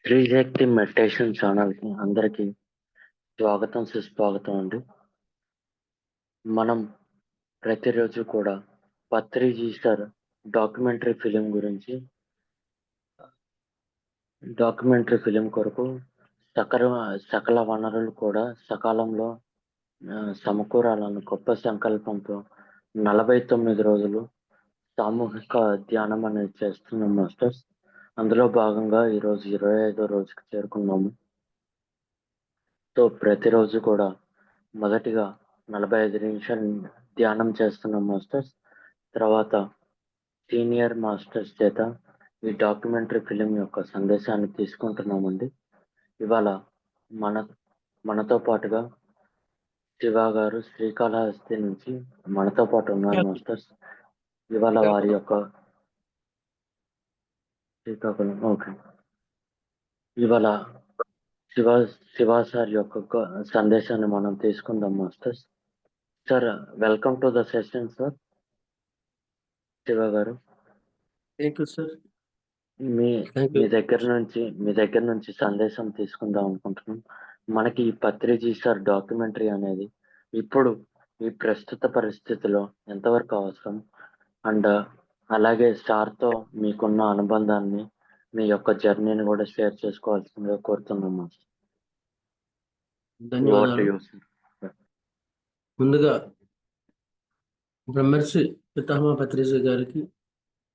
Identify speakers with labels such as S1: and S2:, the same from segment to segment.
S1: Sri Shakti meditation ఛానల్‌కి అందరికీ స్వాగతం, సుస్వాగతం అండి. మనం ప్రతిరోజు కూడా 'పత్రిజీ సార్' డాక్యుమెంటరీ ఫిలిం కొరకు సకర సకల వనరులు కూడా సకాలంలో సమకూరాలని గొప్ప సంకల్పంతో 49 రోజులు సామూహిక ధ్యానం అనేది చేస్తున్నాం మాస్టర్స్. అందులో భాగంగా ఈరోజు 25వ రోజుకి చేరుకున్నాము. సో, ప్రతిరోజు కూడా మొదటిగా 45 నిమిషాలు ధ్యానం చేస్తున్నాం మాస్టర్స్. తర్వాత సీనియర్ మాస్టర్స్ చేత ఈ డాక్యుమెంటరీ ఫిలిం యొక్క సందేశాన్ని తీసుకుంటున్నామండి. ఇవాళ మన మనతో పాటుగా శివ గారు శ్రీకాళహస్తి నుంచి మనతో పాటు ఉన్నారు మాస్టర్స్. ఇవాళ వారి యొక్క శ్రీకాకుళం ఓకే. ఇవాళ శివ శివ సార్ యొక్క సందేశాన్ని మనం తీసుకుందాం masters. Sir, welcome to the session sir. Shiva గారు,
S2: థ్యాంక్ యూ సార్.
S1: మీ
S2: థ్యాంక్
S1: మీ
S2: యూ.
S1: దగ్గర నుంచి సందేశం తీసుకుందాం అనుకుంటున్నాం. మనకి ఈ పత్రిజీ సార్ డాక్యుమెంటరీ అనేది ఇప్పుడు ఈ ప్రస్తుత పరిస్థితిలో ఎంతవరకు అవసరం? అండ్ అలాగే సార్‌తో మీకున్న అనుబంధాన్ని, మీ యొక్క జర్నీని కూడా షేర్ చేసుకోవాల్సిందిగా కోరుతున్నాం మాస్టర్. ఓవర్ టు
S2: ధన్యవాదాలు.
S1: You sir.
S2: ముందుగా బ్రహ్మర్షి పితామహ పత్రిజీ గారికి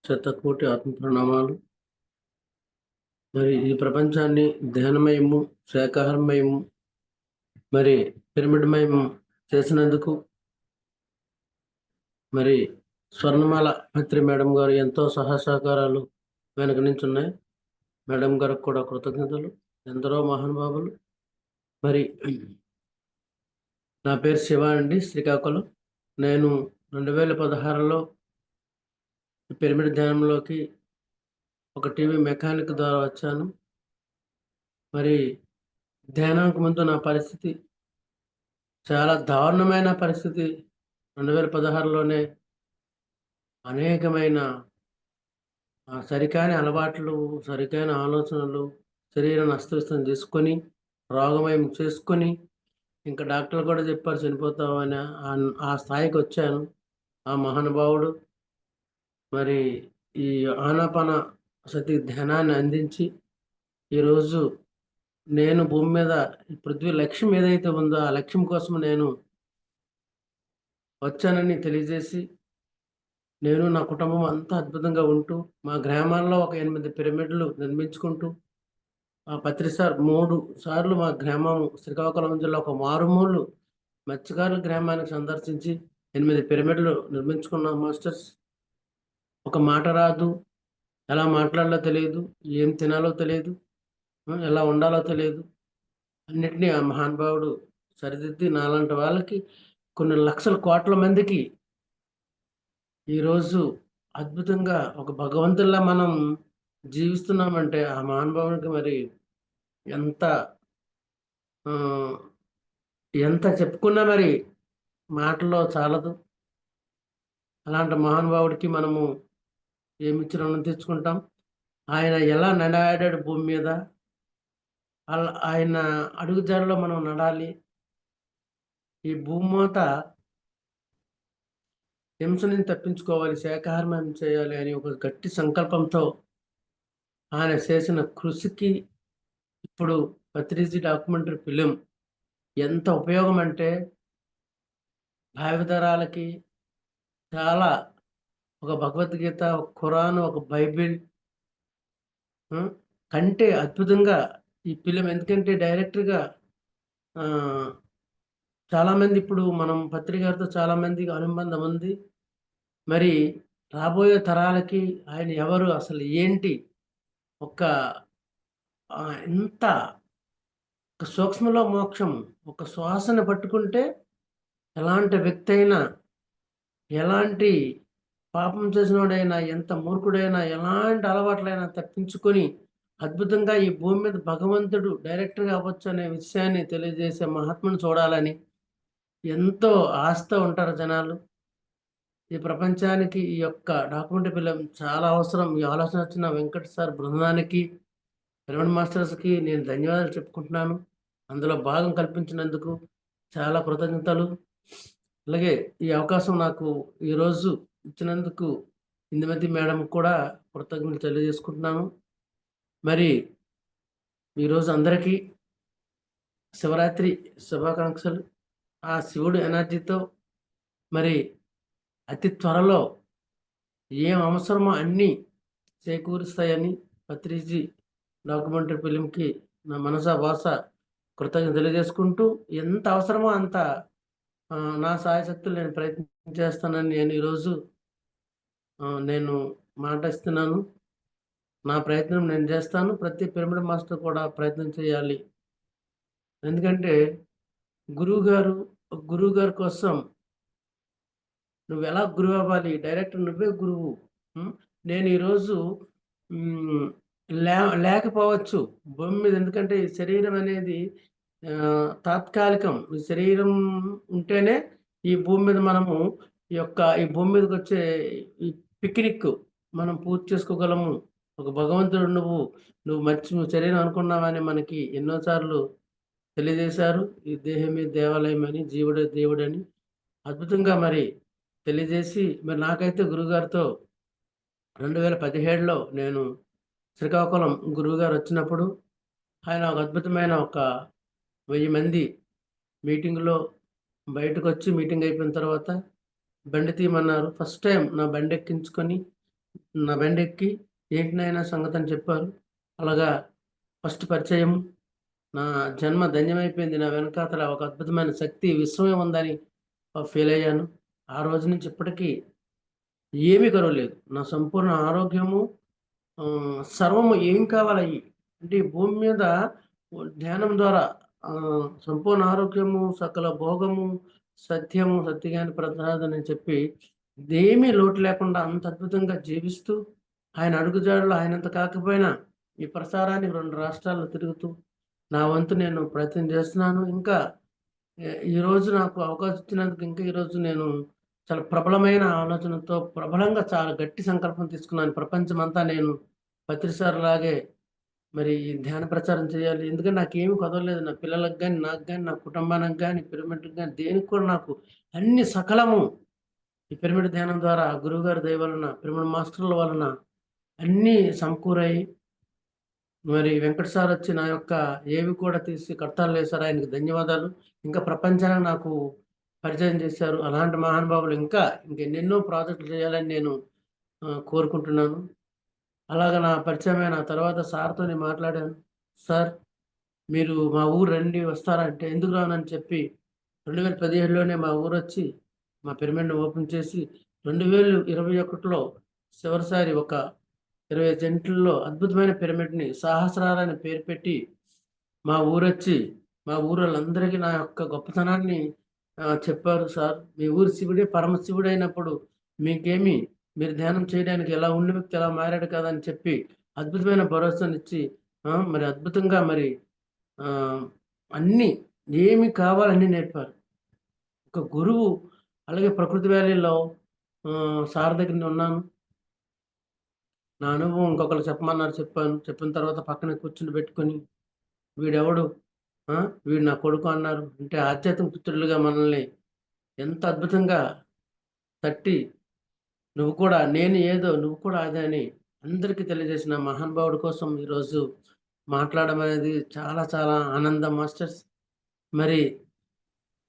S2: శతకోటి ఆత్మ ప్రణామాలు. మరి ఈ ప్రపంచాన్ని ధ్యానమయము, శాకాహారమయము, మరి పిరమిడ్మయము చేసినందుకు మరి స్వర్ణమాల పత్రి మేడం గారు ఎంతో సహకారాలు వెనక నుంచి ఉన్నాయి. మేడం గారికి కూడా కృతజ్ఞతలు. ఎందరో మహానుభావులు. మరి నా పేరు శివ అండి, శ్రీకాకుళం. నేను 2016లో పిరమిడ్ ధ్యానంలోకి ఒక టీవీ మెకానిక్ ద్వారా వచ్చాను. మరి ధ్యానానికి ముందు నా పరిస్థితి చాలా దారుణమైన పరిస్థితి. 2016లోనే అనేకమైన సరికాని అలవాట్లు, సరికైన ఆలోచనలు, శరీరాన్ని అస్తవ్యస్తం చేసుకొని, రోగమయం చేసుకొని, ఇంకా డాక్టర్లు కూడా చెప్పారు చనిపోతావని. ఆ స్థాయికి వచ్చాను. ఆ మహానుభావుడు మరి ఈ ఆనాపాన సతి ధ్యానాన్ని అందించి ఈరోజు నేను భూమి మీద ఈ పృథ్వీ లక్ష్యం ఏదైతే ఉందో ఆ లక్ష్యం కోసం నేను వచ్చానని తెలియజేసి, నేను నా కుటుంబం అంతా అద్భుతంగా ఉంటూ మా గ్రామాల్లో ఒక 8 పిరమిడ్లు నిర్మించుకుంటూ ఆ పత్రి సార్ 3 సార్లు మా గ్రామం శ్రీకాకుళం జిల్లా ఒక మారుమూలు మత్స్యకారుల గ్రామానికి సందర్శించి 8 పిరమిడ్లు నిర్మించుకున్నాం మాస్టర్స్. ఒక మాట రాదు, ఎలా మాట్లాడాలో తెలియదు, ఏం తినాలో తెలియదు, ఎలా ఉండాలో తెలియదు. అన్నిటినీ ఆ మహానుభావుడు సరిదిద్ది నాలాంటి వాళ్ళకి కొన్ని లక్షల కోట్ల మందికి ఈరోజు అద్భుతంగా ఒక భగవంతుల్లా మనం జీవిస్తున్నామంటే ఆ మహానుభావునికి మరి ఎంత ఎంత చెప్పుకున్నా మరి మాటల్లో చాలదు. అలాంటి మహానుభావుడికి మనము ఏమిచ్చి రుణం తెచ్చుకుంటాం. ఆయన ఎలా నడాడాడు భూమి మీద, ఆయన అడుగుజాడలో మనం నడాలి. ఈ భూమాత హింసని తప్పించుకోవాలి, శాకాహారం చేయాలి అని ఒక గట్టి సంకల్పంతో ఆయన చేసిన కృషికి ఇప్పుడు పత్రిజీ డాక్యుమెంటరీ ఫిలిం ఎంత ఉపయోగం అంటే భావితరాలకి చాలా ఒక భగవద్గీత, ఒక ఖురాన్, ఒక బైబిల్ కంటే అద్భుతంగా ఈ ఫిలిం. ఎందుకంటే డైరెక్టర్గా చాలామంది ఇప్పుడు మనం పత్రికతో చాలామందికి అనుబంధం ఉంది. మరి రాబోయే తరాలకి ఆయన ఎవరు, అసలు ఏంటి, ఒక ఎంత ఒక సూక్ష్మలో మోక్షం, ఒక శ్వాసను పట్టుకుంటే ఎలాంటి వ్యక్తి అయినా, ఎలాంటి పాపం చేసినోడైనా, ఎంత మూర్ఖుడైనా, ఎలాంటి అలవాట్లైనా తప్పించుకొని అద్భుతంగా ఈ భూమి మీద భగవంతుడు డైరెక్టర్గా అవ్వచ్చు అనే విషయాన్ని తెలియజేసే మహాత్ముని చూడాలని ఎంతో ఆశతో ఉంటారు జనాలు. ఈ ప్రపంచానికి ఈ యొక్క డాక్యుమెంటరీ ఫిలిం చాలా అవసరం. ఈ ఆలోచన వచ్చిన వెంకట్ సార్ బృందానికి పిరమిడ్ మాస్టర్స్కి నేను ధన్యవాదాలు చెప్పుకుంటున్నాను. అందులో భాగం కల్పించినందుకు చాలా కృతజ్ఞతలు. అలాగే ఈ అవకాశం నాకు ఈరోజు ఇచ్చినందుకు ఇందుమతి మేడం కూడా కృతజ్ఞతలు తెలియజేసుకుంటున్నాను. మరి ఈరోజు అందరికీ శివరాత్రి శుభాకాంక్షలు. ఆ శివుడు ఎనర్జీతో మరి అతి త్వరలో ఏం అవసరమో అన్నీ చేకూరుస్తాయని పత్రిజీ డాక్యుమెంటరీ ఫిలింకి నా మనసా భాష కృతజ్ఞత తెలియజేసుకుంటూ ఎంత అవసరమో అంత నా సాయశక్తులు నేను ప్రయత్నం చేస్తానని నేను ఈరోజు నేను మాట ఇస్తున్నాను. నా ప్రయత్నం నేను చేస్తాను. ప్రతి పిరమిడ్ మాస్టర్ కూడా ప్రయత్నం చేయాలి. ఎందుకంటే గురువు గారి కోసం నువ్వు ఎలా గురువు అవ్వాలి, డైరెక్ట్ నువ్వే గురువు. నేను ఈరోజు లేకపోవచ్చు భూమి మీద, ఎందుకంటే ఈ శరీరం అనేది తాత్కాలికం. ఈ శరీరం ఉంటేనే ఈ భూమి మీద మనము ఈ భూమి మీదకి వచ్చే ఈ పిక్నిక్ మనం పూర్తి చేసుకోగలము. ఒక భగవంతుడు నువ్వు శరీరం అనుకున్నావని మనకి ఎన్నోసార్లు తెలియజేశారు. ఈ దేహమే దేవాలయం అని, జీవుడే దేవుడని అద్భుతంగా మరి తెలియజేసి, మరి నాకైతే గురువుగారితో 2017లో నేను శ్రీకాకుళం గురువుగారు వచ్చినప్పుడు ఆయన ఒక అద్భుతమైన 1000 మంది మీటింగ్లో బయటకు వచ్చి, మీటింగ్ అయిపోయిన తర్వాత బండి తీయమన్నారు. ఫస్ట్ టైం నా బండి ఎక్కి ఏంటి నాయనా సంగతి అని చెప్పారు. అలాగా ఫస్ట్ పరిచయం. నా జన్మ ధన్యమైపోయింది. నా వెనకాతల ఒక అద్భుతమైన శక్తి విశ్వమే ఉందని ఫీల్ అయ్యాను. ఆ రోజు నుంచి ఇప్పటికీ ఏమీ కరువలేదు. నా సంపూర్ణ ఆరోగ్యము, సర్వము ఏం కావాలి అంటే ఈ భూమి మీద ధ్యానం ద్వారా సంపూర్ణ ఆరోగ్యము, సకల భోగము, సత్యము, సత్యజ్ఞాని ప్రసాదం అని చెప్పి ఇదేమీ లోటు లేకుండా అంత అద్భుతంగా జీవిస్తూ, ఆయన అడుగుజాడలు ఆయనంత కాకపోయినా ఈ ప్రసారాన్ని 2 రాష్ట్రాల్లో తిరుగుతూ నా వంతు నేను ప్రయత్నం చేస్తున్నాను. ఇంకా ఈరోజు నాకు అవకాశం ఇచ్చినందుకు ఇంకా ఈరోజు నేను చాలా ప్రబలమైన ఆలోచనతో ప్రబలంగా చాలా గట్టి సంకల్పం తీసుకున్నాను. ప్రపంచమంతా నేను లాగే మరి ధ్యాన ప్రచారం చేయాలి. ఎందుకంటే నాకేమి కుదరలేదు. నా పిల్లలకు కానీ, నాకు కానీ, నా కుటుంబానికి కానీ, పిరమిడ్కి కానీ, దేనికి కూడా నాకు అన్ని సకలము ఈ పిరమిడ్ ధ్యానం ద్వారా గురువుగారి దయ వలన, పిరమిడ్ మాస్టర్ల వలన అన్నీ సమకూరాయి. మరి వెంకట సార్ వచ్చి నా యొక్క ఏవి కూడా తీసి కడతాలు వేశారు. ఆయనకు ధన్యవాదాలు. ఇంకా ప్రపంచానికి నాకు పరిచయం చేశారు. అలాంటి మహానుభావులు ఇంకెన్నెన్నో ప్రాజెక్టులు చేయాలని నేను కోరుకుంటున్నాను. అలాగ నా పరిచయమైన తర్వాత సార్తో నేను మాట్లాడాను. సార్ మీరు మా ఊరు రండి, వస్తారంటే ఎందుకు రానని చెప్పి 2017లోనే మా ఊరు వచ్చి మా పిరమిడ్ని ఓపెన్ చేసి 2021లో చివరిసారి ఒక 20 సెంట్లలో అద్భుతమైన పిరమిడ్ని సహస్రాలని పేరు పెట్టి మా ఊరొచ్చి మా ఊరోళ్ళందరికీ నా యొక్క గొప్పతనాన్ని చెప్పారు. సార్ మీ ఊరు శివుడే పరమశివుడు అయినప్పుడు మీకేమి, మీరు ధ్యానం చేయడానికి ఎలా ఉండి వ్యక్తి ఎలా మారాడు కదా అని చెప్పి అద్భుతమైన భరోసానిచ్చి మరి అద్భుతంగా మరి అన్నీ ఏమి కావాలన్నీ నేర్పారు. ఒక గురువు. అలాగే ప్రకృతి వ్యాలీలో సార్ దగ్గర ఉన్నాను. నా అనుభవం ఇంకొకరు చెప్పమన్నారు, చెప్పాను. చెప్పిన తర్వాత పక్కన కూర్చుని పెట్టుకొని వీడెవడు, వీడు నా కొడుకు అన్నారు. అంటే ఆధ్యాత్మిక పుత్రులుగా మనల్ని ఎంత అద్భుతంగా తట్టి, నువ్వు కూడా నేను ఏదో నువ్వు కూడా అదే అని అందరికీ తెలియజేసిన మహానుభావుడి కోసం ఈరోజు మాట్లాడడం అనేది చాలా చాలా ఆనందం మాస్టర్స్. మరి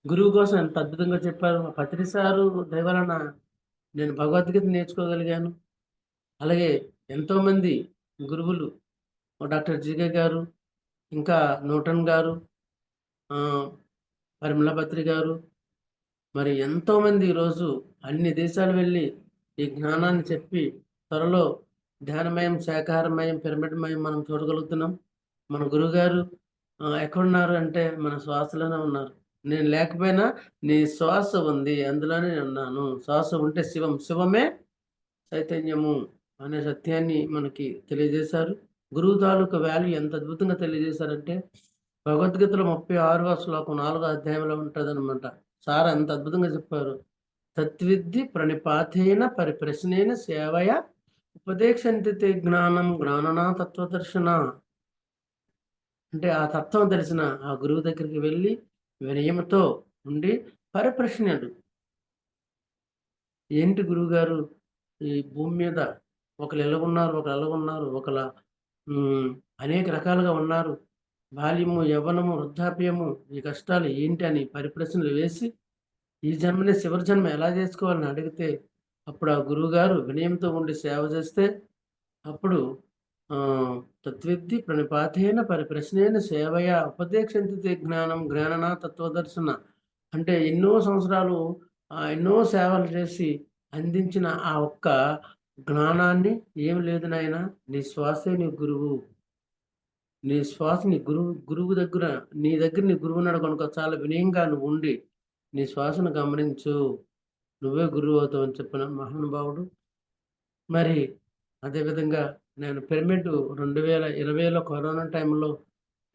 S2: గురువు కోసం ఎంత అద్భుతంగా చెప్పారు. పత్రి సారు దయ వలన నేను భగవద్గీత నేర్చుకోగలిగాను. అలాగే ఎంతోమంది గురువులు, డాక్టర్ జీకే గారు, ఇంకా న్యూటన్ గారు, పరిమళపత్రి గారు, మరి ఎంతోమంది ఈరోజు అన్ని దేశాలు వెళ్ళి ఈ జ్ఞానాన్ని చెప్పి త్వరలో ధ్యానమయం, శాకాహారమయం, పిరమిడ్మయం మనం చూడగలుగుతున్నాం. మన గురువుగారు ఎక్కడున్నారు అంటే మన శ్వాసలోనే ఉన్నారు. నేను లేకపోయినా నీ శ్వాస ఉంది, అందులోనే ఉన్నాను. శ్వాస ఉంటే శివమే చైతన్యము అనే సత్యాన్ని మనకి తెలియజేశారు. గురువు తాలూకు వాల్యూ ఎంత అద్భుతంగా తెలియజేశారంటే భగవద్గీతలో 36వ శ్లోకం 4వ అధ్యాయంలో ఉంటుందన్నమాట. సార్ ఎంత అద్భుతంగా చెప్పారు. తత్విద్ధి ప్రణిపాతేన పరిప్రశ్నేన సేవయ ఉపదేశంతి జ్ఞానం జ్ఞాననా తత్వదర్శన. అంటే ఆ తత్వం తెలిసిన ఆ గురువు దగ్గరికి వెళ్ళి వినయముతో ఉండి పరిప్రశ్నలు, ఏంటి గురువుగారు ఈ భూమి మీద ఒకరు ఎలాగున్నారు, ఒకరు ఎలాగున్నారు, ఒకలా ఉమ్, అనేక రకాలుగా ఉన్నారు. బాల్యము, యవ్వనము, వృద్ధాప్యము, ఈ కష్టాలు ఏంటి అని పరిప్రశ్నలు వేసి ఈ జన్మని చివరి జన్మ ఎలా చేసుకోవాలని అడిగితే అప్పుడు ఆ గురువుగారు వినయంతో ఉండి సేవ చేస్తే అప్పుడు ఆ, తత్విద్ది ప్రణిపాతేన పరిప్రశ్నేన సేవయ ఉపదేశంతి జ్ఞానం జ్ఞానన తత్వదర్శన. అంటే ఎన్నో సంవత్సరాలు ఎన్నో సేవలు చేసి అందించిన ఆ ఒక్క జ్ఞానాన్ని, ఏం లేదు నాయన, నీ శ్వాసే నీ గురువు, నీ శ్వాస నీ గురువు దగ్గర, నీ దగ్గర నీ గురువు ఉన్నాడు కనుక చాలా వినయంగా నువ్వు ఉండి నీ శ్వాసను గమనించు, నువ్వే గురువు అవుతావు అని చెప్పిన మహానుభావుడు. మరి అదేవిధంగా నేను పిరమిడ్ 2020లో కరోనా టైంలో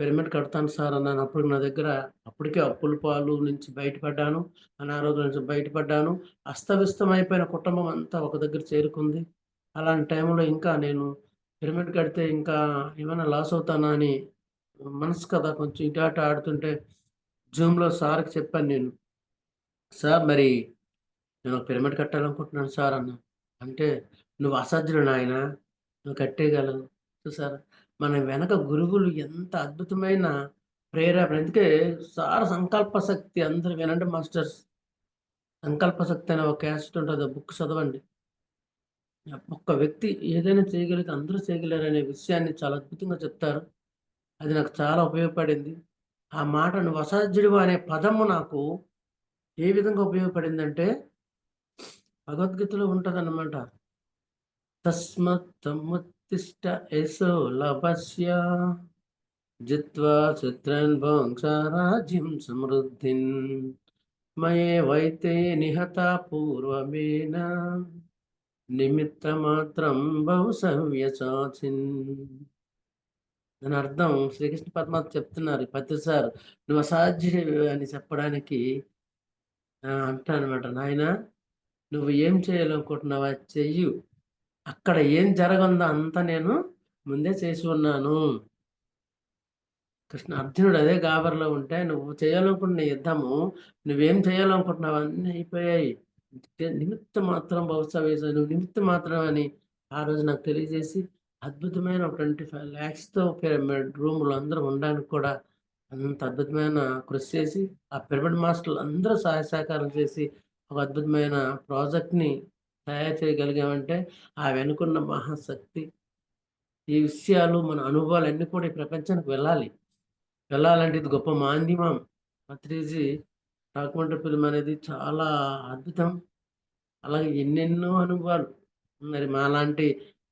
S2: పిరమిడ్ కడతాను సార్ అన్నాను. అప్పుడు నా దగ్గర అప్పటికే అప్పుల పాలు నుంచి బయటపడ్డాను, అనారోగ్యం నుంచి బయటపడ్డాను, అస్తవ్యస్తమైపోయిన కుటుంబం అంతా ఒక దగ్గర చేరుకుంది. అలాంటి టైంలో ఇంకా నేను పిరమిడ్ కడితే ఇంకా ఏమైనా లాస్ అవుతానా అని మనసు కదా కొంచెం ఇటు అటు ఆడుతుంటే జూమ్లో సార్కి చెప్పాను నేను, సార్ మరి నేను ఒక పిరమిడ్ కట్టాలనుకుంటున్నాను సార్ అన్నా. అంటే నువ్వు అసాధ్యుడు నాయన, నువ్వు కట్టేయగలవు. చూసారా, మన వెనక గురువులు ఎంత అద్భుతమైన ప్రేరేపణ. అందుకే సార్ సంకల్ప శక్తి, అందరూ వినండి మాస్టర్స్. సంకల్ప శక్తి అనే ఒక క్యాసెట్ ఉంటుంది, ఆ బుక్ చదవండి. ఒక్క వ్యక్తి ఏదైనా చేయగలిగితే అందరూ చేయగలరు అనే విషయాన్ని చాలా అద్భుతంగా చెప్తారు. అది నాకు చాలా ఉపయోగపడింది. ఆ మాట నువ్వు అసాధ్యుడు అనే పదము నాకు ఏ విధంగా ఉపయోగపడిందంటే భగవద్గీతలో ఉంటదన్నమాట. తస్మత్తముత్తిష్ట యశో లభస్య జిత్వా చిత్రన్ భోంక్షారాజ్యం సమృద్ధిన్ మయే వైతే నిహత పూర్వమేన నిమిత్త మాత్రం బహు సవ్యసాచిన్. దాని అర్థం శ్రీకృష్ణ పరమాత్మ చెప్తున్నారు ప్రతిసారి నువ్వు అసాధ్యుడు అని చెప్పడానికి అంటానమాట, నాయన నువ్వు ఏం చేయాలనుకుంటున్నావా చెయ్యు, అక్కడ ఏం జరగందో అంతా నేను ముందే చేసి ఉన్నాను. అర్జునుడు అదే గాబర్లో ఉంటే నువ్వు చేయాలనుకుంటున్న యుద్ధము, నువ్వేం చేయాలనుకుంటున్నావు అన్నీ అయిపోయాయి, నిమిత్త మాత్రం బహుశా వేసావు, నువ్వు నిమిత్త మాత్రం అని ఆ రోజు నాకు తెలియజేసి అద్భుతమైన 25 lakhsతో పిరమిడ్ రూములు అందరూ ఉండడానికి కూడా అంత అద్భుతమైన కృషి చేసి ఆ పిరమిడ్ మాస్టర్లు అందరూ సహాయ సహకారం చేసి ఒక అద్భుతమైన ప్రాజెక్ట్ని తయారు చేయగలిగామంటే ఆ వెనుకున్న మహాశక్తి. ఈ విషయాలు మన అనుభవాలు అన్నీ కూడా ఈ ప్రపంచానికి వెళ్ళాలంటే ఇది గొప్ప మాధ్యమం. పత్రిజీ డాక్యుమెంటరీ ఫిల్మ్ అనేది చాలా అద్భుతం. అలాగే ఎన్నెన్నో అనుభవాలు. మరి మాలాంటి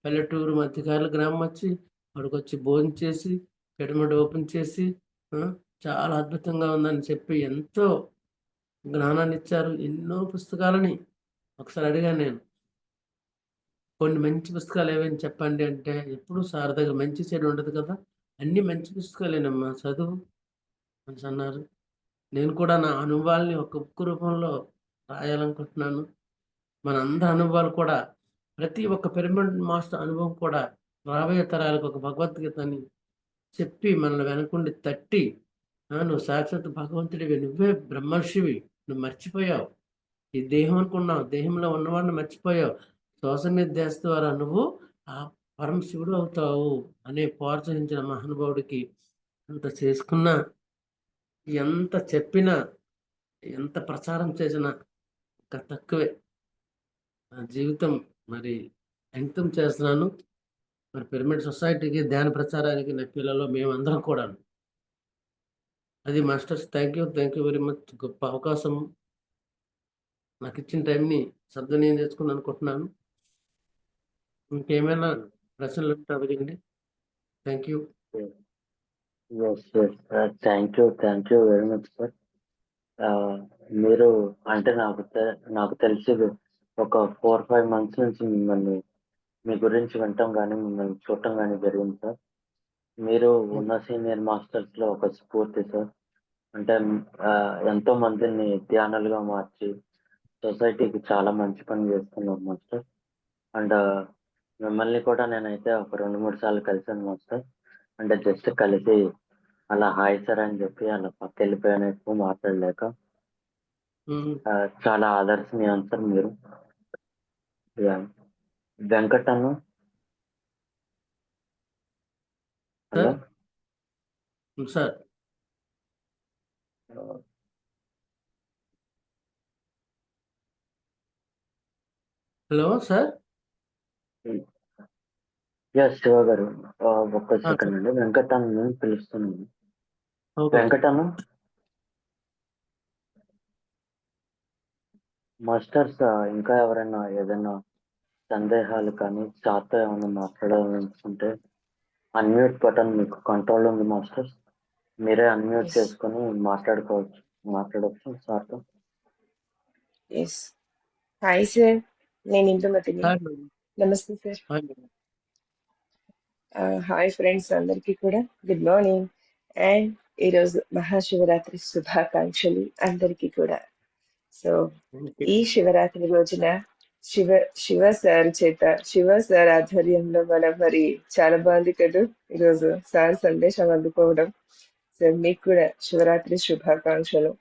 S2: పల్లెటూరు మధ్యకారుల గ్రామం వచ్చి అక్కడికి వచ్చి భోజనం చేసి పిరమిడ్ ఓపెన్ చేసి ఆ, చాలా అద్భుతంగా ఉందని చెప్పి ఎంతో జ్ఞానాన్ని ఇచ్చారు. ఎన్నో పుస్తకాలని ఒకసారి అడిగాను నేను, కొన్ని మంచి పుస్తకాలు ఏవైనా చెప్పండి అంటే ఎప్పుడు సార్ దగ్గర మంచి చెడు ఉండదు కదా, అన్ని మంచి పుస్తకాలేనమ్మా చదువు అని అన్నారు. నేను కూడా నా అనుభవాల్ని ఒక బుక్ రూపంలో రాయాలనుకుంటున్నాను. మన అందరి అనుభవాలు కూడా, ప్రతి ఒక్క పిరమిడ్ మాస్టర్ అనుభవం కూడా రాబోయే తరాలకు ఒక భగవద్గీతని చెప్పి మనల్ని వెనకుండి తట్టి, నువ్వు సాక్షాత్ భగవంతుడివి, నువ్వే బ్రహ్మర్షివి, నువ్వు మర్చిపోయావు, ఈ దేహం అనుకున్నావు, దేహంలో ఉన్నవాడిని మర్చిపోయావు, శ్వాస మీద ధ్యాస ద్వారా నువ్వు ఆ పరమ శివుడు అవుతావు అనే ప్రోత్సహించిన మహానుభావుడికి అంత చేసుకున్నా, ఎంత చెప్పినా, ఎంత ప్రచారం చేసినా ఇంకా తక్కువే. నా జీవితం మరి అంకితం చేస్తున్నాను మరి పిరమిడ్ సొసైటీకి, ధ్యాన ప్రచారానికి, నా పిల్లలు మేమందరం కూడా. అది masters, thank you very much. గొప్ప అవకాశం, నాకు ఇచ్చిన టైంని సద్వినియోగం చేసుకుందాం అనుకుంటున్నాను. ఇంకేమైనా ప్రశ్నలు ఉంటే అడగండి. Thank you.
S1: Yes yes thank you very much sir. మీరు అంటే నాకు తెలిసి ఒక 4-5 months నుంచి మిమ్మల్ని మీ గురించి వినటం కానీ మిమ్మల్ని చూడటం కానీ జరిగింది సార్. మీరు ఉన్న సీనియర్ మాస్టర్స్లో ఒక స్ఫూర్తి సార్. అంటే ఎంతో మందిని ధ్యానులుగా మార్చి సొసైటీకి చాలా మంచి పని చేస్తున్నారు మాస్టర్. అండ్ మిమ్మల్ని కూడా నేనైతే ఒక 2-3 సార్లు కలిసాను మాస్టర్. అంటే జస్ట్ కలిసి అలా హాయ్ సార్ అని చెప్పి అలా పక్క వెళ్ళిపోయాను, ఎక్కువ మాట్లాడలేక. చాలా ఆదర్శనీయం సార్ మీరు. యా. వెంకట్ అన్న. Hello.
S2: Sir hello sir.
S1: Shiva గారు, ఒక్క
S2: సార్
S1: సెకండ్ అండి. వెంకట్ అన్న పిలుస్తున్నాను.
S2: ఓకే.
S1: వెంకట్ అన్న. మాస్టర్స్, ఇంకా ఎవరైనా ఏదైనా సందేహాలు కానీ సార్తో ఏమైనా మాట్లాడాలనుకుంటే అన్మ్యూట్ బటన్ మీకు కంట్రోల్ ఉంది మాస్టర్స్. మీరే అన్మ్యూట్
S3: ఎస్
S1: చేసుకొని మాట్లాడవచ్చు సార్తో.
S3: ఎస్ హాయ్ సార్, నేను ఇందుమతిని.
S2: సార్
S3: నమస్తే సార్.
S2: హాయ్.
S3: హాయ్ ఫ్రెండ్స్, అందరికీ కూడా గుడ్ మార్నింగ్. అండ్ ఈరోజు మహాశివరాత్రి శుభాకాంక్షలు అందరికీ కూడా. సో ఈ శివరాత్రి రోజున శివ శివ సార్ చేత, శివ సార్ ఆధ్వర్యంలో మరి చాలా బాగుంది కదా ఈరోజు సార్ సందేశం అందుకోవడం. సో మీకు కూడా శివరాత్రి శుభాకాంక్షలు.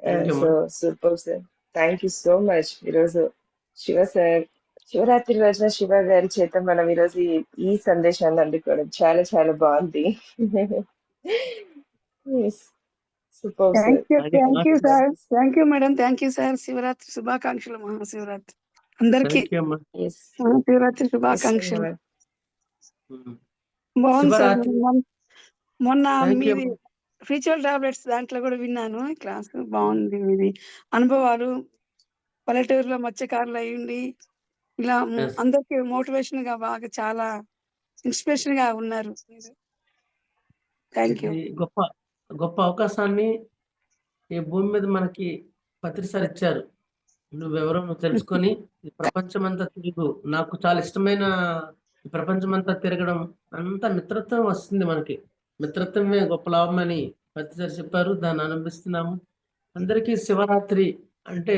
S2: Thank you,
S3: సో
S2: అమ్మా.
S3: Super sir, thank you so much. ఈరోజు శివ సార్ శివరాత్రి రోజున శివ గారి చేత మనం ఈరోజు ఈ సందేశాన్ని అందుకోవడం చాలా చాలా బాగుంది. Super sir.
S4: Thank you sir. Thank you madam. Thank you sir. Shivaratri శుభాకాంక్షలు. మహాశివరాత్రి అందరికీ
S2: Thank you, అమ్మా.
S4: శివరాత్రి శుభాకాంక్షలు. బాగుంది సార్.
S2: శివరాత్రి.
S4: మొన్న
S2: Thank you,
S4: మీది
S2: అమ్మా.
S4: ఫ్యూచర్ టాబ్లెట్స్ దాంట్లో కూడా విన్నాను క్లాస్. బాగుంది మీది అనుభవాలు. పల్లెటూరులో మత్స్యకారులు అయ్యింది ఇలా
S2: Yes.
S4: అందరికి మోటివేషన్ గా బాగా చాలా ఇన్స్పిరేషన్ గా ఉన్నారు. Thank you.
S2: ఇది గొప్ప గొప్ప అవకాశాన్ని ఈ భూమి మీద మనకి పత్రిసారి ఇచ్చారు. నువ్వెవరో నువ్వు తెలుసుకొని ఈ ప్రపంచమంతా తిరుగు. నాకు చాలా ఇష్టమైన ఈ ప్రపంచమంతా తిరగడం, అంతా మిత్రత్వం వస్తుంది మనకి. మిత్రత్వమే గొప్ప లాభమని పత్రిసారి చెప్పారు. దాన్ని అనుభవిస్తున్నాము. అందరికీ శివరాత్రి అంటే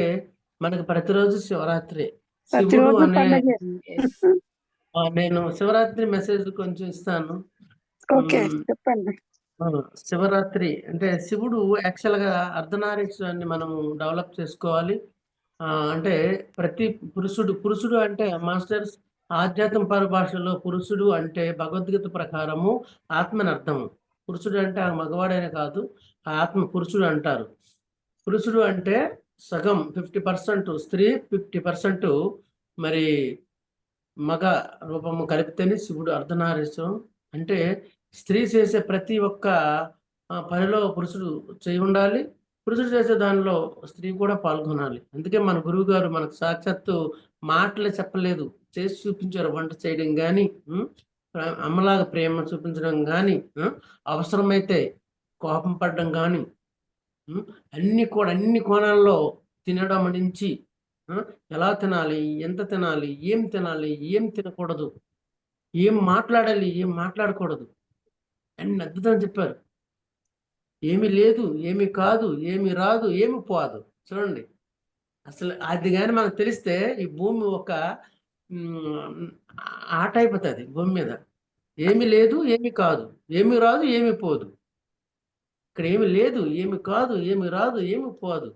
S2: మనకి ప్రతిరోజు శివరాత్రి. శివుడు
S4: ప్రతిరోజు
S2: అనే
S4: పండగే.
S2: నేను శివరాత్రి మెసేజ్ కొంచెం ఇస్తాను.
S4: ఓకే, చెప్పండి.
S2: శివరాత్రి అంటే శివుడు యాక్చువల్గా అర్ధనారీశ్వరాన్ని మనము డెవలప్ చేసుకోవాలి. అంటే ప్రతి పురుషుడు అంటే మాస్టర్స్ ఆధ్యాత్మ పరిభాషలో పురుషుడు అంటే భగవద్గీత ప్రకారము ఆత్మని అర్థము. పురుషుడు అంటే ఆ మగవాడైన కాదు, ఆ ఆత్మ పురుషుడు అంటారు. పురుషుడు అంటే సగం 50% స్త్రీ, 50% మరి మగ రూపము కలిపితేనే శివుడు అర్ధనారీశ్వరం. అంటే స్త్రీ చేసే ప్రతి ఒక్క పనిలో పురుషుడు చేయి ఉండాలి, పురుషుడు చేసే దానిలో స్త్రీ కూడా పాల్గొనాలి. అందుకే మన గురువు గారు మనకు సాక్షాత్తు మాటలే చెప్పలేదు, చేసి చూపించారు. వంట చేయడం కానీ, అమ్మలాగా ప్రేమ చూపించడం కానీ, అవసరమైతే కోపం పడడం కానీ, అన్ని కోణాల్లో తినడం నుంచి ఎలా తినాలి, ఎంత తినాలి, ఏం తినాలి, ఏం తినకూడదు, ఏం మాట్లాడాలి, ఏం మాట్లాడకూడదు అన్ని అద్భుతం చెప్పారు. ఏమి లేదు, ఏమి కాదు, ఏమి రాదు, ఏమి పోదు. చూడండి, అసలు అది కానీ మనకు తెలిస్తే ఈ భూమి ఒక ఆట అయిపోతుంది. భూమి మీద ఏమి లేదు, ఏమి కాదు, ఏమి రాదు, ఏమి పోదు. ఇక్కడ ఏమి లేదు, ఏమి కాదు, ఏమి రాదు, ఏమి పోదు.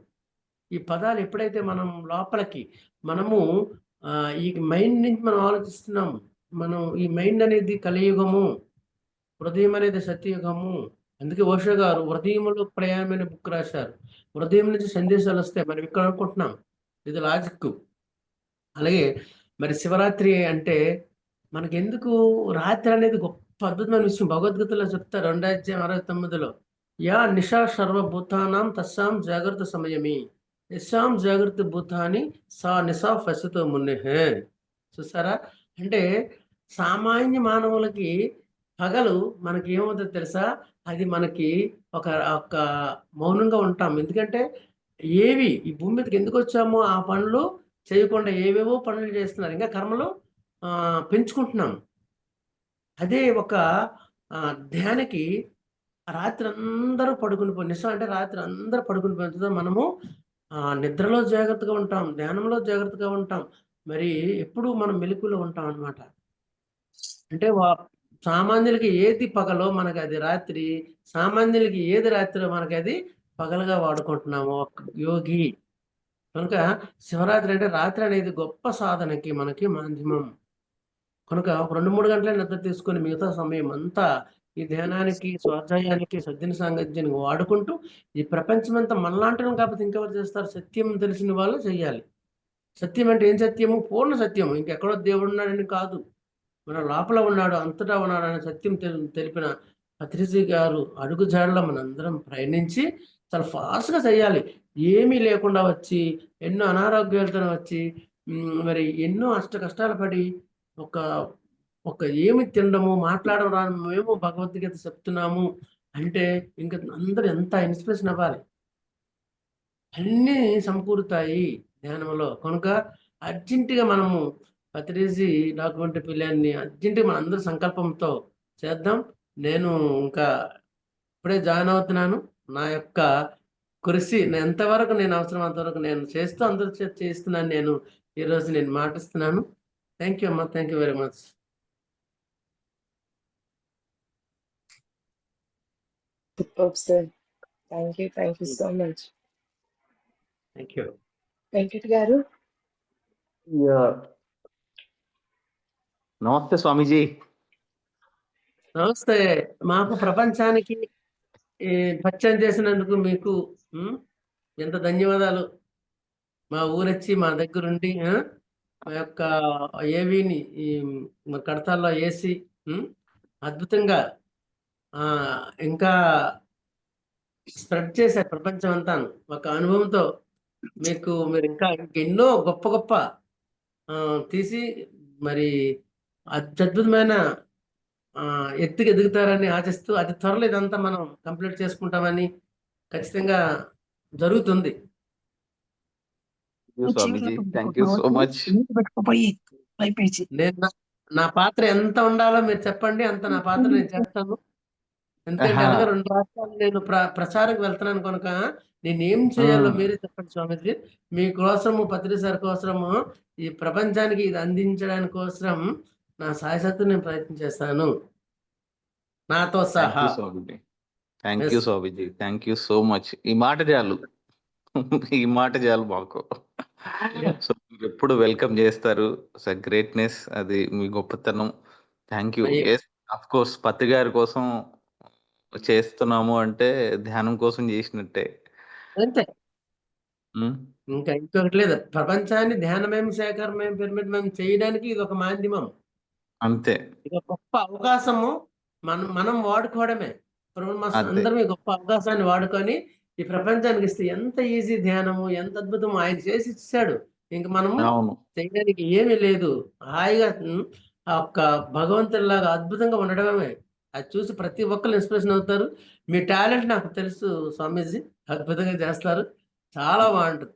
S2: ఈ పదాలు ఎప్పుడైతే మనం లోపలికి మనము ఈ మైండ్ నుంచి మనం ఆలోచిస్తున్నాము. మనం ఈ మైండ్ అనేది కలియుగము, హృదయం అనేది సత్యయుగము. అందుకే ఓషో గారు హృదయంలో ప్రయాణమైన బుక్ రాశారు. హృదయం నుంచి సందేశాలు వస్తాయి, మనం ఇక్కడ అనుకుంటున్నాం, ఇది లాజిక్. అలాగే మరి శివరాత్రి అంటే మనకి ఎందుకు రాత్రి అనేది గొప్ప అద్భుతమైన విషయం. భగవద్గీతలో చెప్తారు 2:69 యా నిషా సర్వభూతానాం తస్సాం జాగ్రత్త సమయమి యశాం జాగ్రత్త భూతాని సా నిశా ఫసితో మున్నే. చూసారా? అంటే సామాన్య మానవులకి పగలు మనకి ఏమవుతుందో తెలుసా? అది మనకి ఒక మౌనంగా ఉంటాం. ఎందుకంటే ఏవి ఈ భూమి మీదకి ఎందుకు వచ్చామో ఆ పనులు చేయకుండా ఏవేవో పనులు చేస్తున్నారు, ఇంకా కర్మలు పెంచుకుంటున్నాం. అదే ఒక ధ్యానికి రాత్రి అందరూ పడుకుని పోయి, నిశ అంటే రాత్రి అందరూ పడుకుని పోయిన మనము నిద్రలో జాగ్రత్తగా ఉంటాం, ధ్యానంలో జాగ్రత్తగా ఉంటాం, మరి ఎప్పుడు మనం మెలకువలో ఉంటాం అన్నమాట. అంటే సామాన్యులకి ఏది పగలో మనకి అది రాత్రి, సామాన్యులకి ఏది రాత్రిలో మనకి అది పగలుగా వాడుకుంటున్నాము. ఒక యోగి కనుక శివరాత్రి అంటే రాత్రి అనేది గొప్ప సాధనకి మనకి మాధ్యమం. కనుక ఒక 2-3 గంటలే నిద్ర తీసుకొని మిగతా సమయం అంతా ఈ ధ్యానానికి, స్వాధ్యాయానికి, సద్గుణ సాంగత్యానికి వాడుకుంటూ ఈ ప్రపంచం అంతా మనలాంటి కాకపోతే ఇంకెవరు చేస్తారు? సత్యం తెలిసిన వాళ్ళు చెయ్యాలి. సత్యం అంటే ఏం సత్యము? పూర్ణ సత్యము. ఇంకెక్కడో దేవుడు ఉన్నాడని కాదు, మన లోపల ఉన్నాడు, అంతటా ఉన్నాడు అనే సత్యం తెలిపిన పత్రిజీ గారు అడుగు జాడలో మనందరం ప్రయాణించి చాలా ఫాస్ట్గా చేయాలి. ఏమీ లేకుండా వచ్చి ఎన్నో అనారోగ్యాలతో వచ్చి మరి ఎన్నో కష్టాలు పడి ఒక ఒక ఏమి తినడము, మాట్లాడడం రాను, మేము భగవద్గీత చెప్తున్నాము అంటే ఇంకా అందరూ ఎంత ఇన్స్పిరేషన్ అవ్వాలి. అన్నీ సమకూరుతాయి ధ్యానంలో. కనుక అర్జెంటుగా మనము పత్రిజీ డాక్యుమెంటరీ ప్లాన్ని అర్జెంటుగా మన అందరి సంకల్పంతో చేద్దాం. నేను ఇంకా ఇప్పుడే జాయిన్ అవుతున్నాను. నా యొక్క కృషి ఎంతవరకు నేను అవసరం అంతవరకు నేను చేస్తూ అందరి చేత చేస్తున్నాను. నేను ఈరోజు నేను మాటిస్తున్నాను. థ్యాంక్ యూ అమ్మా, thank you very much.
S3: Superb, sir. Thank you so much.
S2: Thank you.
S3: Venkat గారు,
S5: నమస్తే స్వామీజీ.
S2: నమస్తే. మాకు ప్రపంచానికి పరిచయం చేసినందుకు మీకు ఎంత ధన్యవాదాలు. మా ఊరొచ్చి మా దగ్గరుండి మా యొక్క ఏవిని కడతాల్లో వేసి అద్భుతంగా ఇంకా స్ప్రెడ్ చేశారు ప్రపంచం అంతాను. ఒక అనుభవంతో మీరు ఇంకా ఎన్నో గొప్ప గొప్ప తీసి మరి అత్యద్భుతమైన ఎత్తుకు ఎదుగుతారని ఆశిస్తూ అతి త్వరలో ఇదంతా మనం కంప్లీట్ చేసుకుంటామని ఖచ్చితంగా జరుగుతుంది.
S5: Thank you so much.
S2: నేను నా పాత్ర ఎంత ఉండాలో మీరు చెప్పండి, అంత నా పాత్ర నేను చేస్తాను. ఎందుకంటే అనగా 2 రాష్ట్రాలు నేను ప్రచారం వెళ్తున్నాను కనుక నేను ఏం చేయాలో మీరే చెప్పండి స్వామిజీ. మీకోసము పత్రి సార్ కోసము ఈ ప్రపంచానికి ఇది అందించడానికి కోసం నా సాయశక్తి నేను ప్రయత్నం చేస్తాను, నాతో సహా.
S5: Thank you Swamiji, thank you so much. ఈ మాట చాలు, ఈ మాట చాలు మాకు. సో మీరు ఎప్పుడు వెల్కమ్ చేస్తారు. గ్రేట్నెస్, అది మీ గొప్పతనం. Thank you. అఫ్ కోర్స్ పత్రి గారి కోసం చేస్తున్నాము అంటే ధ్యానం కోసం చేసినట్టే.
S2: అంతే, ఇంకా ఇంకొకటి లేదు. ప్రపంచాన్ని ధ్యానమయం, సేకరణమయం, పిరమిడ్మయం చేయడానికి ఇది ఒక మాధ్యమం.
S5: అంతే,
S2: ఇది ఒక గొప్ప అవకాశము. మనం వాడుకోవడమే. అందరం ఈ గొప్ప అవకాశాన్ని వాడుకొని ఈ ప్రపంచానికి ఇస్తే ఎంత ఈజీ ధ్యానము, ఎంత అద్భుతము ఆయన చేసి ఇచ్చాడు. ఇంక మనము చేయడానికి ఏమీ లేదు. హాయిగా ఆ ఒక్క భగవంతుడిలాగా అద్భుతంగా ఉండడమే. అది చూసి ప్రతి ఒక్కరు ఇన్స్పిరేషన్ అవుతారు. మీ టాలెంట్ నాకు తెలుసు స్వామీజీ, అద్భుతంగా చేస్తారు, చాలా బాగుంటుంది.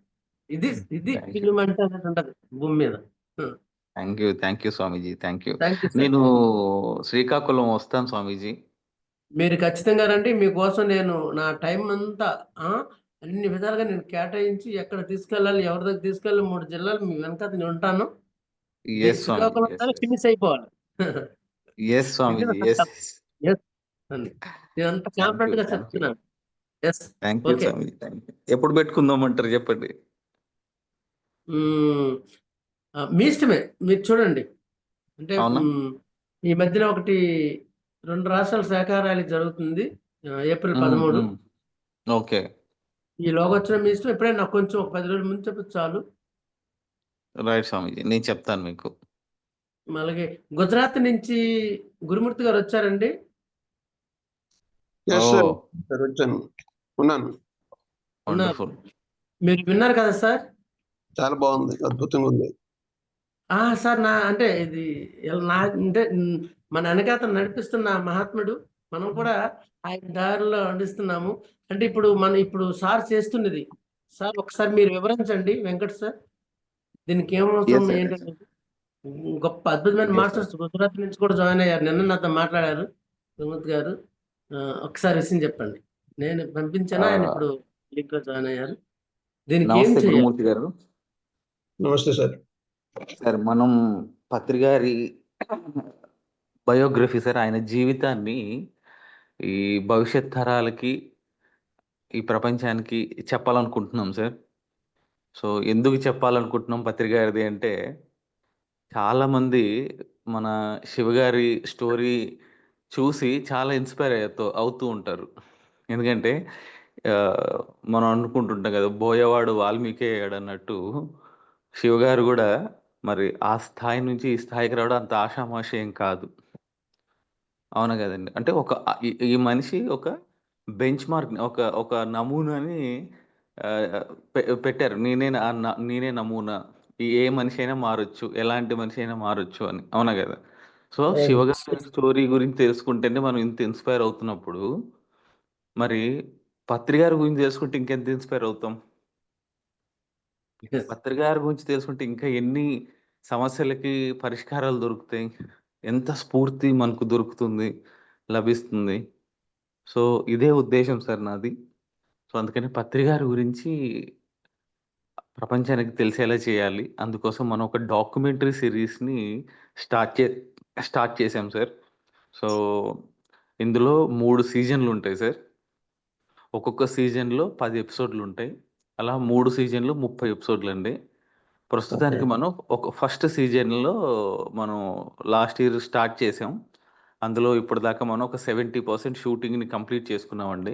S2: ఇది ఫిల్మ్ అంటే ఉంటది భూమి మీద.
S5: Thank you Swamiji, thank you. నేను శ్రీకాకుళం వస్తాను స్వామీజీ.
S2: మీరు ఖచ్చితంగా రండి. మీకోసం నేను నా టైం అంతా అన్ని విధాలుగా నేను కేటాయించి ఎక్కడ తీసుకెళ్ళాలి, ఎవరి దగ్గర తీసుకెళ్ళాలి, 3 జిల్లాలు మీ వెనక నేను ఉంటాను. శ్రీకాకుళం ఫినిష్ అయిపోవాలి. నేనంత కాన్ఫిడెంట్ గా చెప్తున్నాను.
S5: ఎప్పుడు పెట్టుకుందాం అంటారు చెప్పండి.
S2: మీ ఇష్టమే, మీరు చూడండి. అంటే ఈ మధ్యన 2 రాష్ట్రాల శాఖ ర్యాలీ జరుగుతుంది ఏప్రిల్ 13.
S5: ఓకే,
S2: ఈ లోగా వచ్చిన మీ ఇష్టం. ఎప్పుడైనా నాకు కొంచెం ఒక 10 రోజుల ముందు చెప్పచ్చు చాలు.
S5: రైట్ స్వామీజీ, నేను చెప్తాను మీకు.
S2: అలాగే గుజరాత్ నుంచి గురుమూర్తి గారు వచ్చారండి. మీరు విన్నారు కదా సార్?
S6: చాలా బాగుంది, అద్భుతంగా ఉంది
S2: సార్. అంటే ఇది అంటే మన వెనకాతను నడిపిస్తున్న మహాత్ముడు, మనం కూడా ఆయన దారిలో నడుస్తున్నాము. అంటే ఇప్పుడు సార్ చేస్తున్నది సార్ ఒకసారి మీరు వివరించండి వెంకట్ సార్, దీనికి ఏమవుతుంది ఏంటంటే. గొప్ప అద్భుతమైన మాస్టర్స్ గుజరాత్ నుంచి కూడా జాయిన్ అయ్యారు. నిన్న నాతో మాట్లాడారు గురుమూర్తి గారు. ఒకసారి విషయం చెప్పండి. నేను పంపించాను, ఆయన ఇప్పుడు లింక్ లో జాయిన్ అయ్యారు. దీనికి ఏం చేయాలి?
S6: నమస్తే సార్.
S5: మనం పత్రి గారి బయోగ్రఫీ సార్. ఆయన జీవితాన్ని ఈ భవిష్యత్ తరాలకి, ఈ ప్రపంచానికి చెప్పాలనుకుంటున్నాం సార్. సో ఎందుకు చెప్పాలనుకుంటున్నాం పత్రి గారిది అంటే, చాలా మంది మన శివగారి స్టోరీ చూసి చాలా ఇన్స్పైర్ అవుతూ ఉంటారు. ఎందుకంటే మనం అనుకుంటుంటాం కదా, బోయేవాడు వాల్మీకి అయ్యాడు అన్నట్టు శివగారు కూడా మరి ఆ స్థాయి నుంచి ఈ స్థాయికి రావడం అంత ఆషామాషి ఏం కాదు. అవునా కదండి? అంటే ఈ మనిషి ఒక బెంచ్ మార్క్, ఒక ఒక నమూనాని పెట్టారు. నేనే నమూనా, ఏ మనిషి అయినా మారొచ్చు, ఎలాంటి మనిషి అయినా మారొచ్చు అని. అవునా కదా? సో శివగారి స్టోరీ గురించి తెలుసుకుంటేనే మనం ఇంత ఇన్స్పైర్ అవుతున్నప్పుడు, మరి పత్రి గారి గురించి తెలుసుకుంటే ఇంకెంత ఇన్స్పైర్ అవుతాం. పత్రి గారి గురించి తెలుసుకుంటే ఇంకా ఎన్ని సమస్యలకి పరిష్కారాలు దొరుకుతాయి, ఎంత స్ఫూర్తి మనకు దొరుకుతుంది, లభిస్తుంది. సో ఇదే ఉద్దేశం సార్ నాది. సో అందుకని పత్రి గారి గురించి ప్రపంచానికి తెలిసేలా చేయాలి. అందుకోసం మనం ఒక డాక్యుమెంటరీ సిరీస్ని స్టార్ట్ చేసాం సార్. సో ఇందులో 3 సీజన్లు ఉంటాయి సార్. ఒక్కొక్క సీజన్లో 10 ఎపిసోడ్లు ఉంటాయి. అలా 3 సీజన్లు 30 ఎపిసోడ్లు అండి. ప్రస్తుతానికి మనం ఒక ఫస్ట్ సీజన్లో మనం లాస్ట్ ఇయర్ స్టార్ట్ చేసాం. అందులో ఇప్పటిదాకా మనం ఒక 70% షూటింగ్ని కంప్లీట్ చేసుకున్నామండి.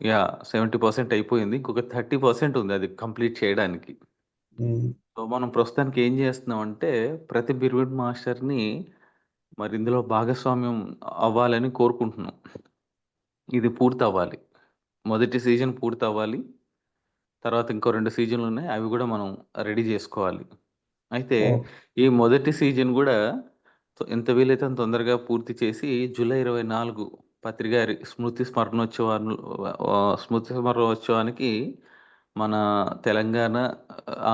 S5: యా 70% అయిపోయింది. ఇంకొక 30% ఉంది అది కంప్లీట్ చేయడానికి. సో మనం ప్రస్తుతానికి ఏం చేస్తున్నాం అంటే, ప్రతి పిరమిడ్ మాస్టర్ని మరి ఇందులో భాగస్వామ్యం అవ్వాలని కోరుకుంటున్నాం. ఇది పూర్తి అవ్వాలి, మొదటి సీజన్ పూర్తి అవ్వాలి. తర్వాత ఇంకో 2 సీజన్లు ఉన్నాయి, అవి కూడా మనం రెడీ చేసుకోవాలి. అయితే ఈ మొదటి సీజన్ కూడా ఎంత వీలైతే అంత తొందరగా పూర్తి చేసి జూలై 24 పత్రి గారి స్మృతి స్మరణోత్సవానికి మన తెలంగాణ,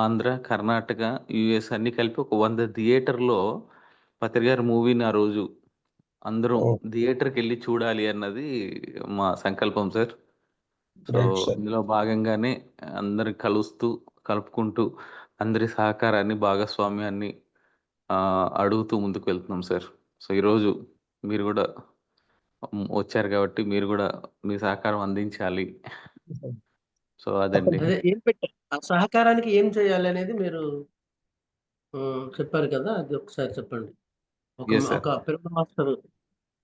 S5: ఆంధ్ర, కర్ణాటక, యుఎస్ అన్ని కలిపి ఒక 100 థియేటర్లో పత్రి గారి మూవీని ఆ రోజు అందరం థియేటర్కి వెళ్ళి చూడాలి అన్నది మా సంకల్పం సార్. సో ఇందులో భాగంగానే అందరి కలుపుకుంటూ అందరి సహకారాన్ని, భాగస్వామ్యాన్ని అడుగుతూ ముందుకు వెళ్తున్నాం సార్. సో ఈరోజు మీరు కూడా వచ్చారు కాబట్టి మీరు కూడా మీ సహకారం అందించాలి. సో అదండి.
S2: అదే ఏం పెట్టారు, ఆ సహకారానికి ఏం చేయాలి అనేది మీరు చెప్పారు కదా, అది ఒకసారి చెప్పండి.
S5: Yes, sir.
S2: ఒక పిరమిడ్ మాస్టర్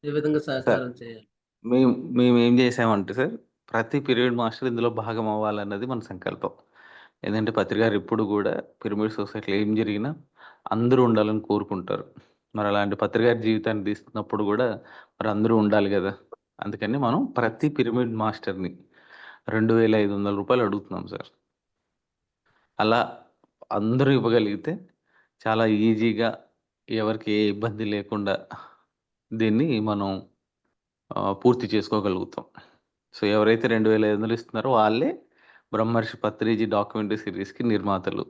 S2: ఏ విధంగా సహకారం చేయాలి?
S5: మేము ఏం చేసామంటే సార్, ప్రతి పిరమిడ్ మాస్టర్ ఇందులో భాగం అవ్వాలన్నది మన సంకల్పం. ఏంటంటే పత్రి గారు ఎప్పుడు కూడా పిరమిడ్ సొసైటీలో ఏం జరిగినా అందరూ ఉండాలని కోరుకుంటారు. మరి అలాంటి పత్రి గారి జీవితాన్ని తీస్తున్నప్పుడు కూడా మరి అందరూ ఉండాలి కదా. అందుకని మనం ప్రతి పిరమిడ్ మాస్టర్ని 2500 రూపాయలు అడుగుతున్నాం సార్. అలా అందరూ ఇవ్వగలిగితే చాలా ఈజీగా, ఎవరికి ఏ ఇబ్బంది లేకుండా దీన్ని మనం పూర్తి చేసుకోగలుగుతాం. సో ఎవరైతే 2500 ఇస్తున్నారో వాళ్ళే బ్రహ్మర్షి పత్రిజీ డాక్యుమెంటరీ సిరీస్కి నిర్మాతలు.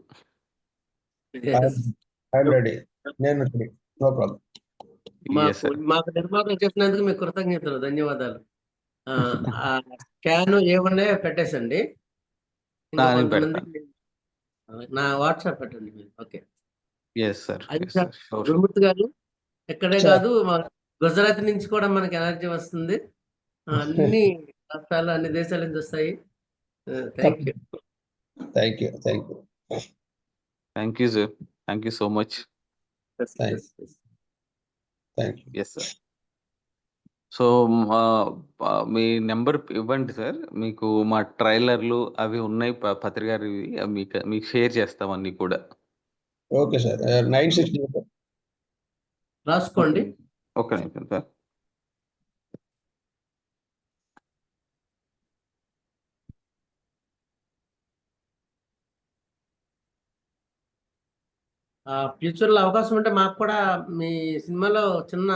S2: మాకు నిర్మాణం చేసినందుకు మీకు కృతజ్ఞతలు, ధన్యవాదాలు. స్కాన్ ఏమన్నా పెట్టేసండి, ఇంకా కొంతమందికి నా వాట్సాప్ పెట్టండి మీరు. ఓకే, అది గురుమూర్తి గారు ఎక్కడే కాదు, గుజరాత్ నుంచి కూడా మనకి ఎనర్జీ వస్తుంది. అన్ని రాష్ట్రాలు, అన్ని దేశాల నుంచి వస్తాయి. Thank you
S5: sir. Thank you so much. Yes sir. So మీ నెంబర్ ఇవ్వండి సార్, మీకు మా ట్రైలర్లు అవి ఉన్నాయి పత్రి గారివి, మీకు షేర్ చేస్తాం అన్ని కూడా.
S6: Okay sir. 960
S2: రాసుకోండి.
S5: ఒక్క నిమిషం సార్.
S2: ఫ్యూచర్ లో అవకాశం ఉంటే మాకు కూడా మీ సినిమాలో చిన్న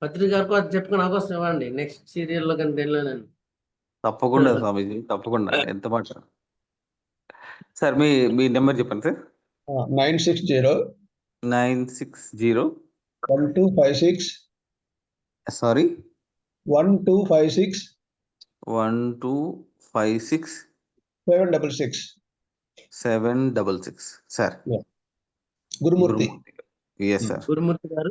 S2: పత్రిక గారికి అది చెప్పుకునే అవకాశం ఇవ్వండి, నెక్స్ట్ సీరియల్లో కానీ దేనిలోనైనా.
S5: తప్పకుండా స్వామీజీ, తప్పకుండా. ఎంత మాట సార్? మీ నెంబర్ చెప్పండి sir. 960
S6: 1256
S5: sorry
S6: 1256
S5: 1256
S6: 766
S5: 766 sir.
S6: Gurumurthy.
S5: Yes sir.
S2: Gurumurthy గారు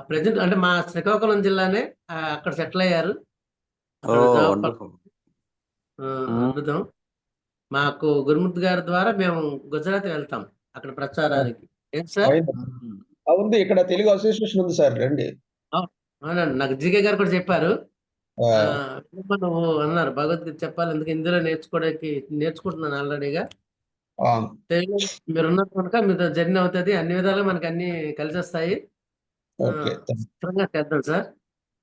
S2: ప్రజెంట్ అంటే మా శ్రీకాకుళం జిల్లానే అక్కడ సెటిల్ అయ్యారు.
S5: ఓ
S2: అక్కడ జాబ్
S5: వండర్ఫుల్.
S2: అద్భుతం. మాకు గురుమూర్తి గారి ద్వారా మేము గుజరాత్ వెళ్తాం అక్కడ ప్రచారానికి. ఏంటి సార్?
S6: ఉంది, ఇక్కడ తెలుగు అసోసియేషన్ ఉంది సార్, రండి.
S2: అవునండి, నాకు జీకే గారు కూడా చెప్పారు.
S6: ఆ,
S2: నువ్వు అన్నారు భగవద్గీత చెప్పాలి, ఎందుకు ఇందులో నేర్చుకుంటున్నాను ఆల్రెడీగా.
S6: ఆ,
S2: తెలుగు మీరున్నారు కనుక మీతో జర్నీ అవుతుంది, అన్ని విధాలు మనకి అన్ని కలిసి వస్తాయి.
S6: ఓకే,
S2: శుభ్రంగా చేద్దాం సార్.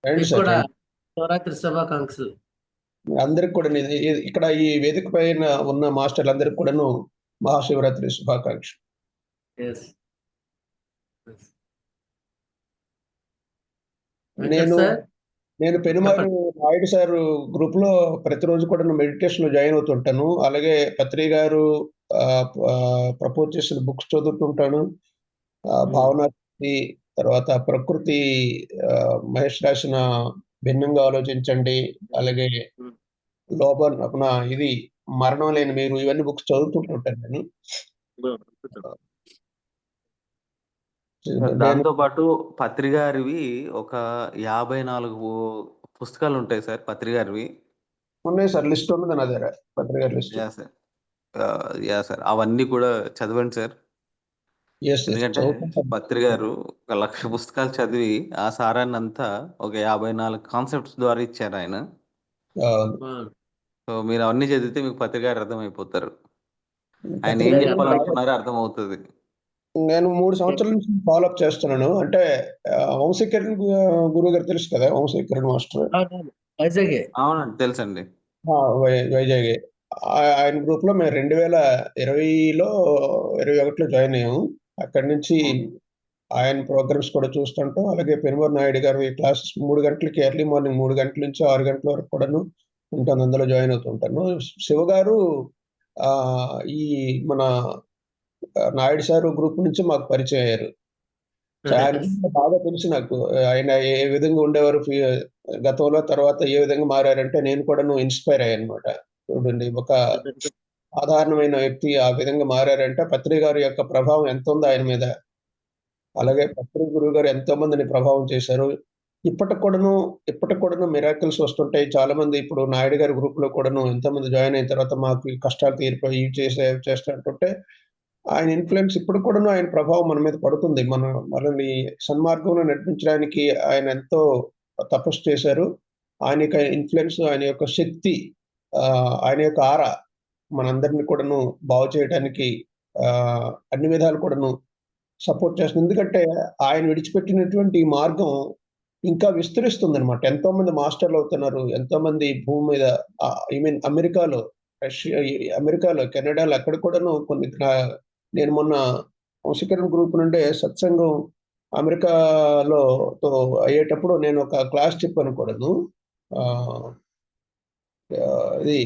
S6: రండి
S2: మీకు
S6: సార్,
S2: కూడా
S6: రండి.
S2: శివరాత్రి శుభాకాంక్షలు.
S6: అందరికి కూడా ఇక్కడ ఈ వేదిక పైన ఉన్న మాస్టర్లందరికి కూడాను మహాశివరాత్రి శుభాకాంక్షలు.
S2: Yes.
S6: నేను
S2: సార్
S6: నేను పెనుమారు నాయుడు సార్ గ్రూప్ లో ప్రతిరోజు కూడా మెడిటేషన్ లో జాయిన్ అవుతుంటాను. అలాగే పత్రి గారు ప్రపోజ్ చేసిన బుక్స్ చదువుతుంటాను. భావనాశక్తి, తర్వాత ప్రకృతి, మహేష్ రాసిన భిన్నంగా ఆలోచించండి, అలాగే లోబన్ ఇది మరణం లేని మీరు, ఇవన్నీ బుక్స్ చదువుతుంటుంటాను నేను.
S5: దాంతో పాటు పత్రి గారివి ఒక 54 పుస్తకాలు ఉంటాయి సార్. పత్రి గారివి
S6: ఉన్నాయి సార్, లిస్ట్ ఉన్నది నా దగ్గర, పత్రి గారి list.
S5: Yeah sir. Yeah sir, అవన్నీ కూడా చదవండి సార్. ఎందుకంటే పత్రి గారు 1,00,000 పుస్తకాలు చదివి ఆ సారాన్ని అంతా ఒక 54 కాన్సెప్ట్స్ ద్వారా ఇచ్చారు ఆయన. సో మీరు అవన్నీ చదివితే మీకు పత్రి గారు అర్థమైపోతారు, ఆయన ఏం చెప్పాలనుకున్నారో అర్థమవుతుంది.
S6: నేను 3 సంవత్సరాల నుంచి ఫాలోఅప్ చేస్తున్నాను. అంటే వంశీకరణ్ గురువు గారు తెలుసు కదా, వంశీకరణ్ మాస్టర్.
S5: అవునండి, తెలుసండి.
S6: వైజాగ్. ఆయన గ్రూప్ లో మేము 2020లో 21లో జాయిన్ అయ్యాము. అక్కడి నుంచి ఆయన ప్రోగ్రామ్స్ కూడా చూస్తుంటాం. అలాగే పెనుమూరు నాయుడు గారి క్లాసెస్ 3 గంటలకి, ఎర్లీ మార్నింగ్ 3 గంటల నుంచి 6 గంటల వరకు కూడాను ఉంటాను, అందులో జాయిన్ అవుతుంటాను. శివ గారు ఈ మన నాయుడు సార్ గ్రూప్ నుంచి మాకు పరిచయం అయ్యారు. ఆయన బాగా తెలుసు నాకు. ఆయన ఏ విధంగా ఉండేవారు గతంలో, తర్వాత ఏ విధంగా మారారంటే నేను కూడా ఇన్స్పైర్ అయ్యానమాట. చూడండి, ఒక సాధారణమైన వ్యక్తి ఆ విధంగా మారారంటే పత్రి గారి యొక్క ప్రభావం ఎంత ఉందో ఆయన మీద. అలాగే పత్రి గురువు గారు ఎంతో మందిని ప్రభావం చేశారు. ఇప్పటికి కూడాను మిరాకిల్స్ వస్తుంటాయి. చాలా మంది ఇప్పుడు నాయుడు గారి గ్రూప్ లో కూడాను ఎంతో మంది జాయిన్ అయిన తర్వాత మాకు ఈ కష్టాలు తీరిపోయి ఇవి చేస్తా అంటుంటే ఆయన ఇన్ఫ్లుయెన్స్ ఇప్పుడు కూడాను, ఆయన ప్రభావం మన మీద పడుతుంది. మనల్ని సన్మార్గంలో నడిపించడానికి ఆయన ఎంతో తపస్సు చేశారు. ఆయన యొక్క ఇన్ఫ్లుయెన్స్, ఆయన యొక్క శక్తి, ఆయన యొక్క ఆరా మనందరిని కూడాను బాగు చేయడానికి అన్ని విధాలు కూడాను సపోర్ట్ చేస్తుంది. ఎందుకంటే ఆయన విడిచిపెట్టినటువంటి ఈ మార్గం ఇంకా విస్తరిస్తుందన్నమాట. ఎంతో మంది మాస్టర్లు అవుతున్నారు. ఎంతో మంది భూమి మీద, ఐ మీన్ అమెరికాలో, అమెరికాలో, కెనడాలో అక్కడ కూడాను కొన్ని నేను మొన్న వంశీకరణ్ గ్రూప్ నుండే సత్సంగం అమెరికాలో అయ్యేటప్పుడు నేను ఒక క్లాస్ చెప్పాను కూడాను. ఇది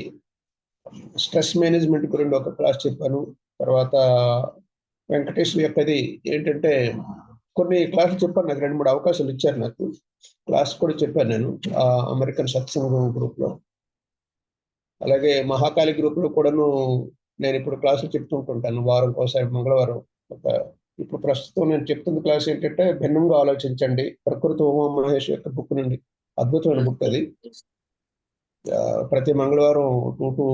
S6: స్ట్రెస్ మేనేజ్మెంట్ గురించి ఒక క్లాస్ చెప్పాను. తర్వాత వెంకటేష్ యొక్కది ఏంటంటే కొన్ని క్లాసులు చెప్పాను, నాకు 2-3 అవకాశాలు ఇచ్చారు నాకు. క్లాస్ కూడా చెప్పాను నేను అమెరికన్ సత్సంగం గ్రూప్ లో. అలాగే మహాకాళి గ్రూప్ లో కూడాను నేను ఇప్పుడు క్లాసులు చెప్తుంటుంటాను, వారం ఒకసారి మంగళవారం. ఇప్పుడు ప్రస్తుతం నేను చెప్తున్న క్లాస్ ఏంటంటే భిన్నంగా ఆలోచించండి, ప్రకృతి ఉమా మహేష్ యొక్క బుక్ నుండి. అద్భుతమైన బుక్ అది. ప్రతి మంగళవారం 2 to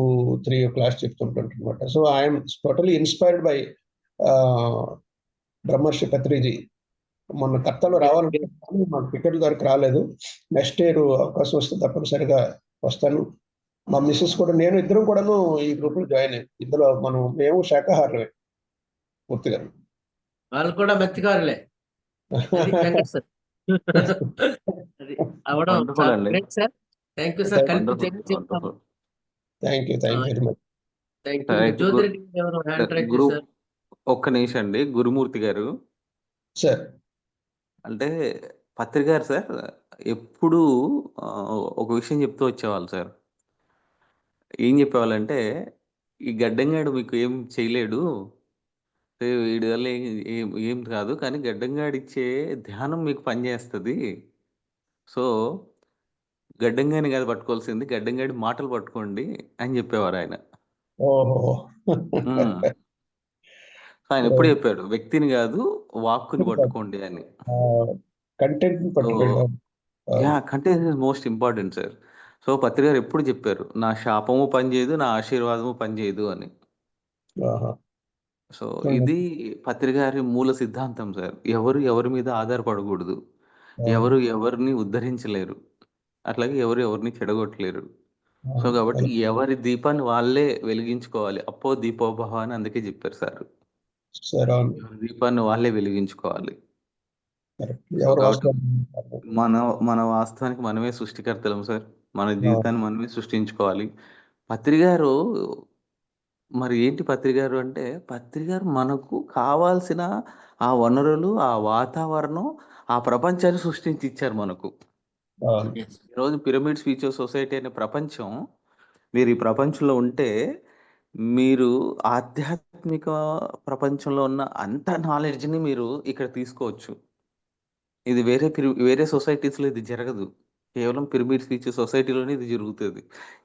S6: 3 క్లాస్ చెప్తుంటానమాట. So I'm totally inspired by Brahmarshi Patriji. మొన్న కర్తలో రావాలంటే మాకు టికెట్ దొరికి రాలేదు. నెక్స్ట్ ఇయర్ అవకాశం వస్తే తప్పనిసరిగా వస్తాను. మా మిస్సెస్ కూడా, నేను ఇద్దరం కూడాను ఈ గ్రూప్ లో జాయిన్ అయ్యాం. ఇందులో మేము శాఖాహారులమే పూర్తిగా.
S2: వాళ్ళు కూడా మత్స్యకారులే. Thank you sir.
S6: Thank you very much.
S5: ఒక్క నిమిషం అండి, గురుమూర్తి గారు
S6: సార్.
S5: అంటే పత్రి గారు సార్ ఎప్పుడు ఒక విషయం చెప్తూ వచ్చేవాళ్ళు సార్. ఏం చెప్పేవాళ్ళంటే, ఈ గడ్డంగాడు మీకు ఏం చేయలేడు, వీడి వల్ల ఏం కాదు, కానీ గడ్డంగాడిచ్చే ధ్యానం మీకు పనిచేస్తుంది. సో గడ్డంగాని కాదు పట్టుకోవాల్సింది, గడ్డంగాడి మాటలు పట్టుకోండి అని చెప్పేవారు ఆయన.
S6: ఓహో.
S5: ఆయన ఎప్పుడు చెప్పాడు వ్యక్తిని కాదు వాక్కుని పట్టుకోండి అని.
S6: కంటెంట్
S5: సో
S6: పట్టుకోండి.
S5: Yeah content is most important sir. So Patri గారు ఎప్పుడు చెప్పారు నా శాపము పనిచేయదు, నా ఆశీర్వాదము పనిచేయదు అని.
S6: ఆహా.
S5: సో ఇది పత్రి గారి మూల సిద్ధాంతం సార్. ఎవరు ఎవరి మీద ఆధారపడకూడదు, ఎవరు ఎవరిని ఉద్ధరించలేరు, అట్లాగే ఎవరు ఎవరిని చెడగొట్టలేరు. సో కాబట్టి ఎవరి దీపాన్ని వాళ్ళే వెలిగించుకోవాలి. అప్పో దీపోభవ అని అందుకే చెప్పారు సార్.
S6: సరే, అవును.
S5: ఎవరి దీపాన్ని వాళ్ళే వెలిగించుకోవాలి.
S6: Correct.
S5: సో
S6: ఎవరు
S5: కాబట్టి
S6: వాస్తవం?
S5: మన వాస్తవానికి మనమే సృష్టికర్తలం సార్. మన జీవితాన్ని మనమే సృష్టించుకోవాలి. పత్రి గారు మరి ఏంటి పత్రి గారు అంటే, పత్రి గారు మనకు కావాల్సిన ఆ వనరులు, ఆ వాతావరణం, ఆ ప్రపంచాన్ని సృష్టించి ఇచ్చారు మనకు.
S6: అవును.
S5: ఈరోజు పిరమిడ్స్ ఫ్యూచర్ సొసైటీ అనే ప్రపంచం, మీరు ఈ ప్రపంచంలో ఉంటే మీరు ఆధ్యాత్మిక ప్రపంచంలో ఉన్న అంత నాలెడ్జ్ని మీరు ఇక్కడ తీసుకోవచ్చు. ఇది వేరే సొసైటీస్లో ఇది జరగదు. కేవలం పిరమిడ్స్ ఫ్యూచర్ సొసైటీలోనే ఇది జరుగుతుంది.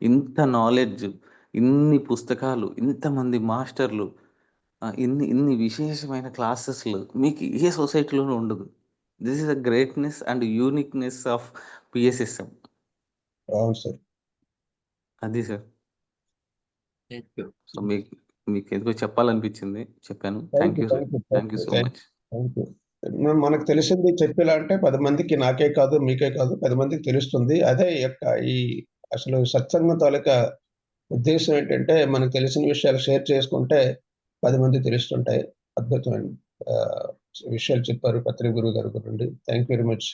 S5: ఇంత నాలెడ్జ్, ఇన్ని పుస్తకాలు, ఇంతమంది మాస్టర్లు, ఇన్ని విశేషమైన క్లాసెస్లు మీకు ఏ సొసైటీలోనూ ఉండదు. This is the greatness and uniqueness of PSSM.
S6: అవును సార్.
S5: అది సార్.
S2: Thank you.
S5: సో మీకు ఎందుకో చెప్పాలనిపించింది, చెప్పాను. Thank you sir. Thank you so much.
S6: Thank you. మనకు తెలిసింది చెప్పేలా అంటే 10 మందికి, నాకే కాదు మీకే కాదు 10 మందికి తెలుస్తుంది. అదే యొక్క ఈ అసలు సత్సంగం తాలూకా ఉద్దేశం ఏంటంటే, మనకు తెలిసిన విషయాలు షేర్ చేసుకుంటే 10 మంది తెలుస్తుంటాయి. అద్భుతమైన విషయాలు చెప్పారు పత్రి గురువు గారి గురించి. Thank you very much.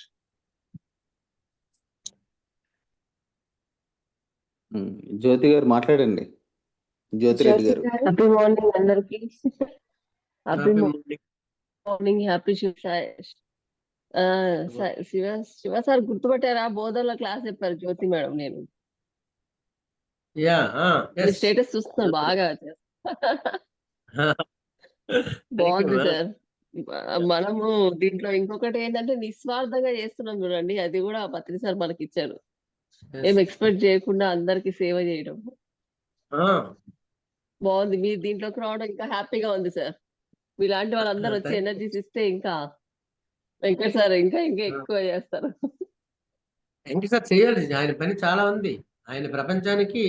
S5: Jyothi గారు మాట్లాడండి. జ్యోతిరెడ్డి గారు.
S7: హ్యాపీ మార్నింగ్ అందరికి. Happy
S2: Happy morning.
S7: Morning. Happy Shiva sir గుర్తుపట్టారా? బోధనలో క్లాస్ చెప్పారు జ్యోతి మేడం. నేను
S2: యా
S7: మీ స్టేటస్ చూస్తున్నాను బాగా. బాగుంది సార్. మనము దీంట్లో ఇంకొకటి ఏంటంటే నిస్వార్థంగా చేస్తున్నాం చూడండి, అది కూడా పత్రి సార్ మనకి ఇచ్చారు. ఏం ఎక్స్పెక్ట్ చేయకుండా అందరికి సేవ చేయడం బాగుంది. మీరు దీంట్లోకి రావడం ఇంకా హ్యాపీగా ఉంది సార్. మీలాంటి వాళ్ళందరూ వచ్చి
S2: Thank you.
S7: ఎనర్జీస్ ఇస్తే ఇంకా వెంకట్ సార్ ఇంకా ఎక్కువ చేస్తారు.
S2: ఇంకా సార్ చేయాలి. ఆయన పని చాలా ఉంది. ఆయన ప్రపంచానికి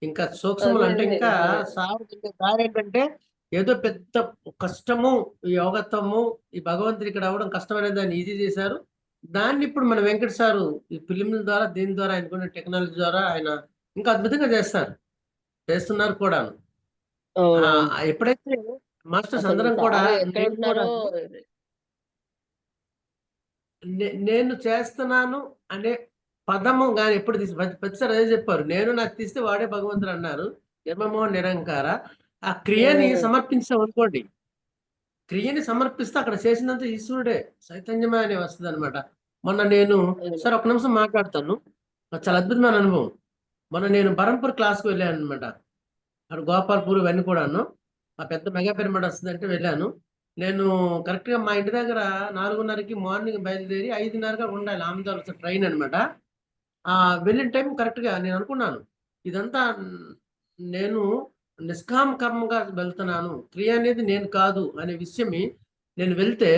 S2: ఇంకా సూక్ష్మలు అంటే ఇంకా సార్ దారి ఏంటంటే ఏదో పెద్ద కష్టము, ఈ యోగత్వము, ఈ భగవంతుడి ఇక్కడ అవ్వడం కష్టమైన దాన్ని ఈజీ చేశారు. దాన్ని ఇప్పుడు మన వెంకట సారు ఈ ఫిలింల ద్వారా, దీని ద్వారా, ఆయనకున్న టెక్నాలజీ ద్వారా ఆయన ఇంకా అద్భుతంగా చేస్తున్నారు కూడా. ఎప్పుడైతే మాస్టర్స్ అందరం కూడా నేను చేస్తున్నాను అనే పదము కానీ ఎప్పుడు తీసి ప్రతిసారి అదే చెప్పారు. నేను నాకు తీస్తే వాడే భగవంతుడు అన్నారు. నిర్మమోహన్ నిరంకార. ఆ క్రియని సమర్పించాం అనుకోండి, క్రియని సమర్పిస్తే అక్కడ చేసినంత ఈశ్వరుడే చైతన్యమే అని వస్తుంది అనమాట. మొన్న నేను సార్ ఒక నిమిషం మాట్లాడతాను. చాలా అద్భుతమైన అనుభవం. మొన్న నేను బరంపూర్ క్లాస్కి వెళ్ళాను అనమాట. అక్కడ గోపాల్పూర్ ఇవన్నీ కూడాను. ఆ పెద్ద మెగా పిరమిడ్ వస్తుందంటే వెళ్ళాను. నేను కరెక్ట్గా మా ఇంటి దగ్గర 4:30కి మార్నింగ్ బయలుదేరి 5:30గా ఉండాలి. ఆమెదాల ట్రైన్ అనమాట. వెళ్ళిన టైం కరెక్ట్గా నేను అనుకున్నాను, ఇదంతా నేను నిష్కామ కర్మగా వెళ్తున్నాను, క్రియ అనేది నేను కాదు అనే విషయమి నేను వెళ్తే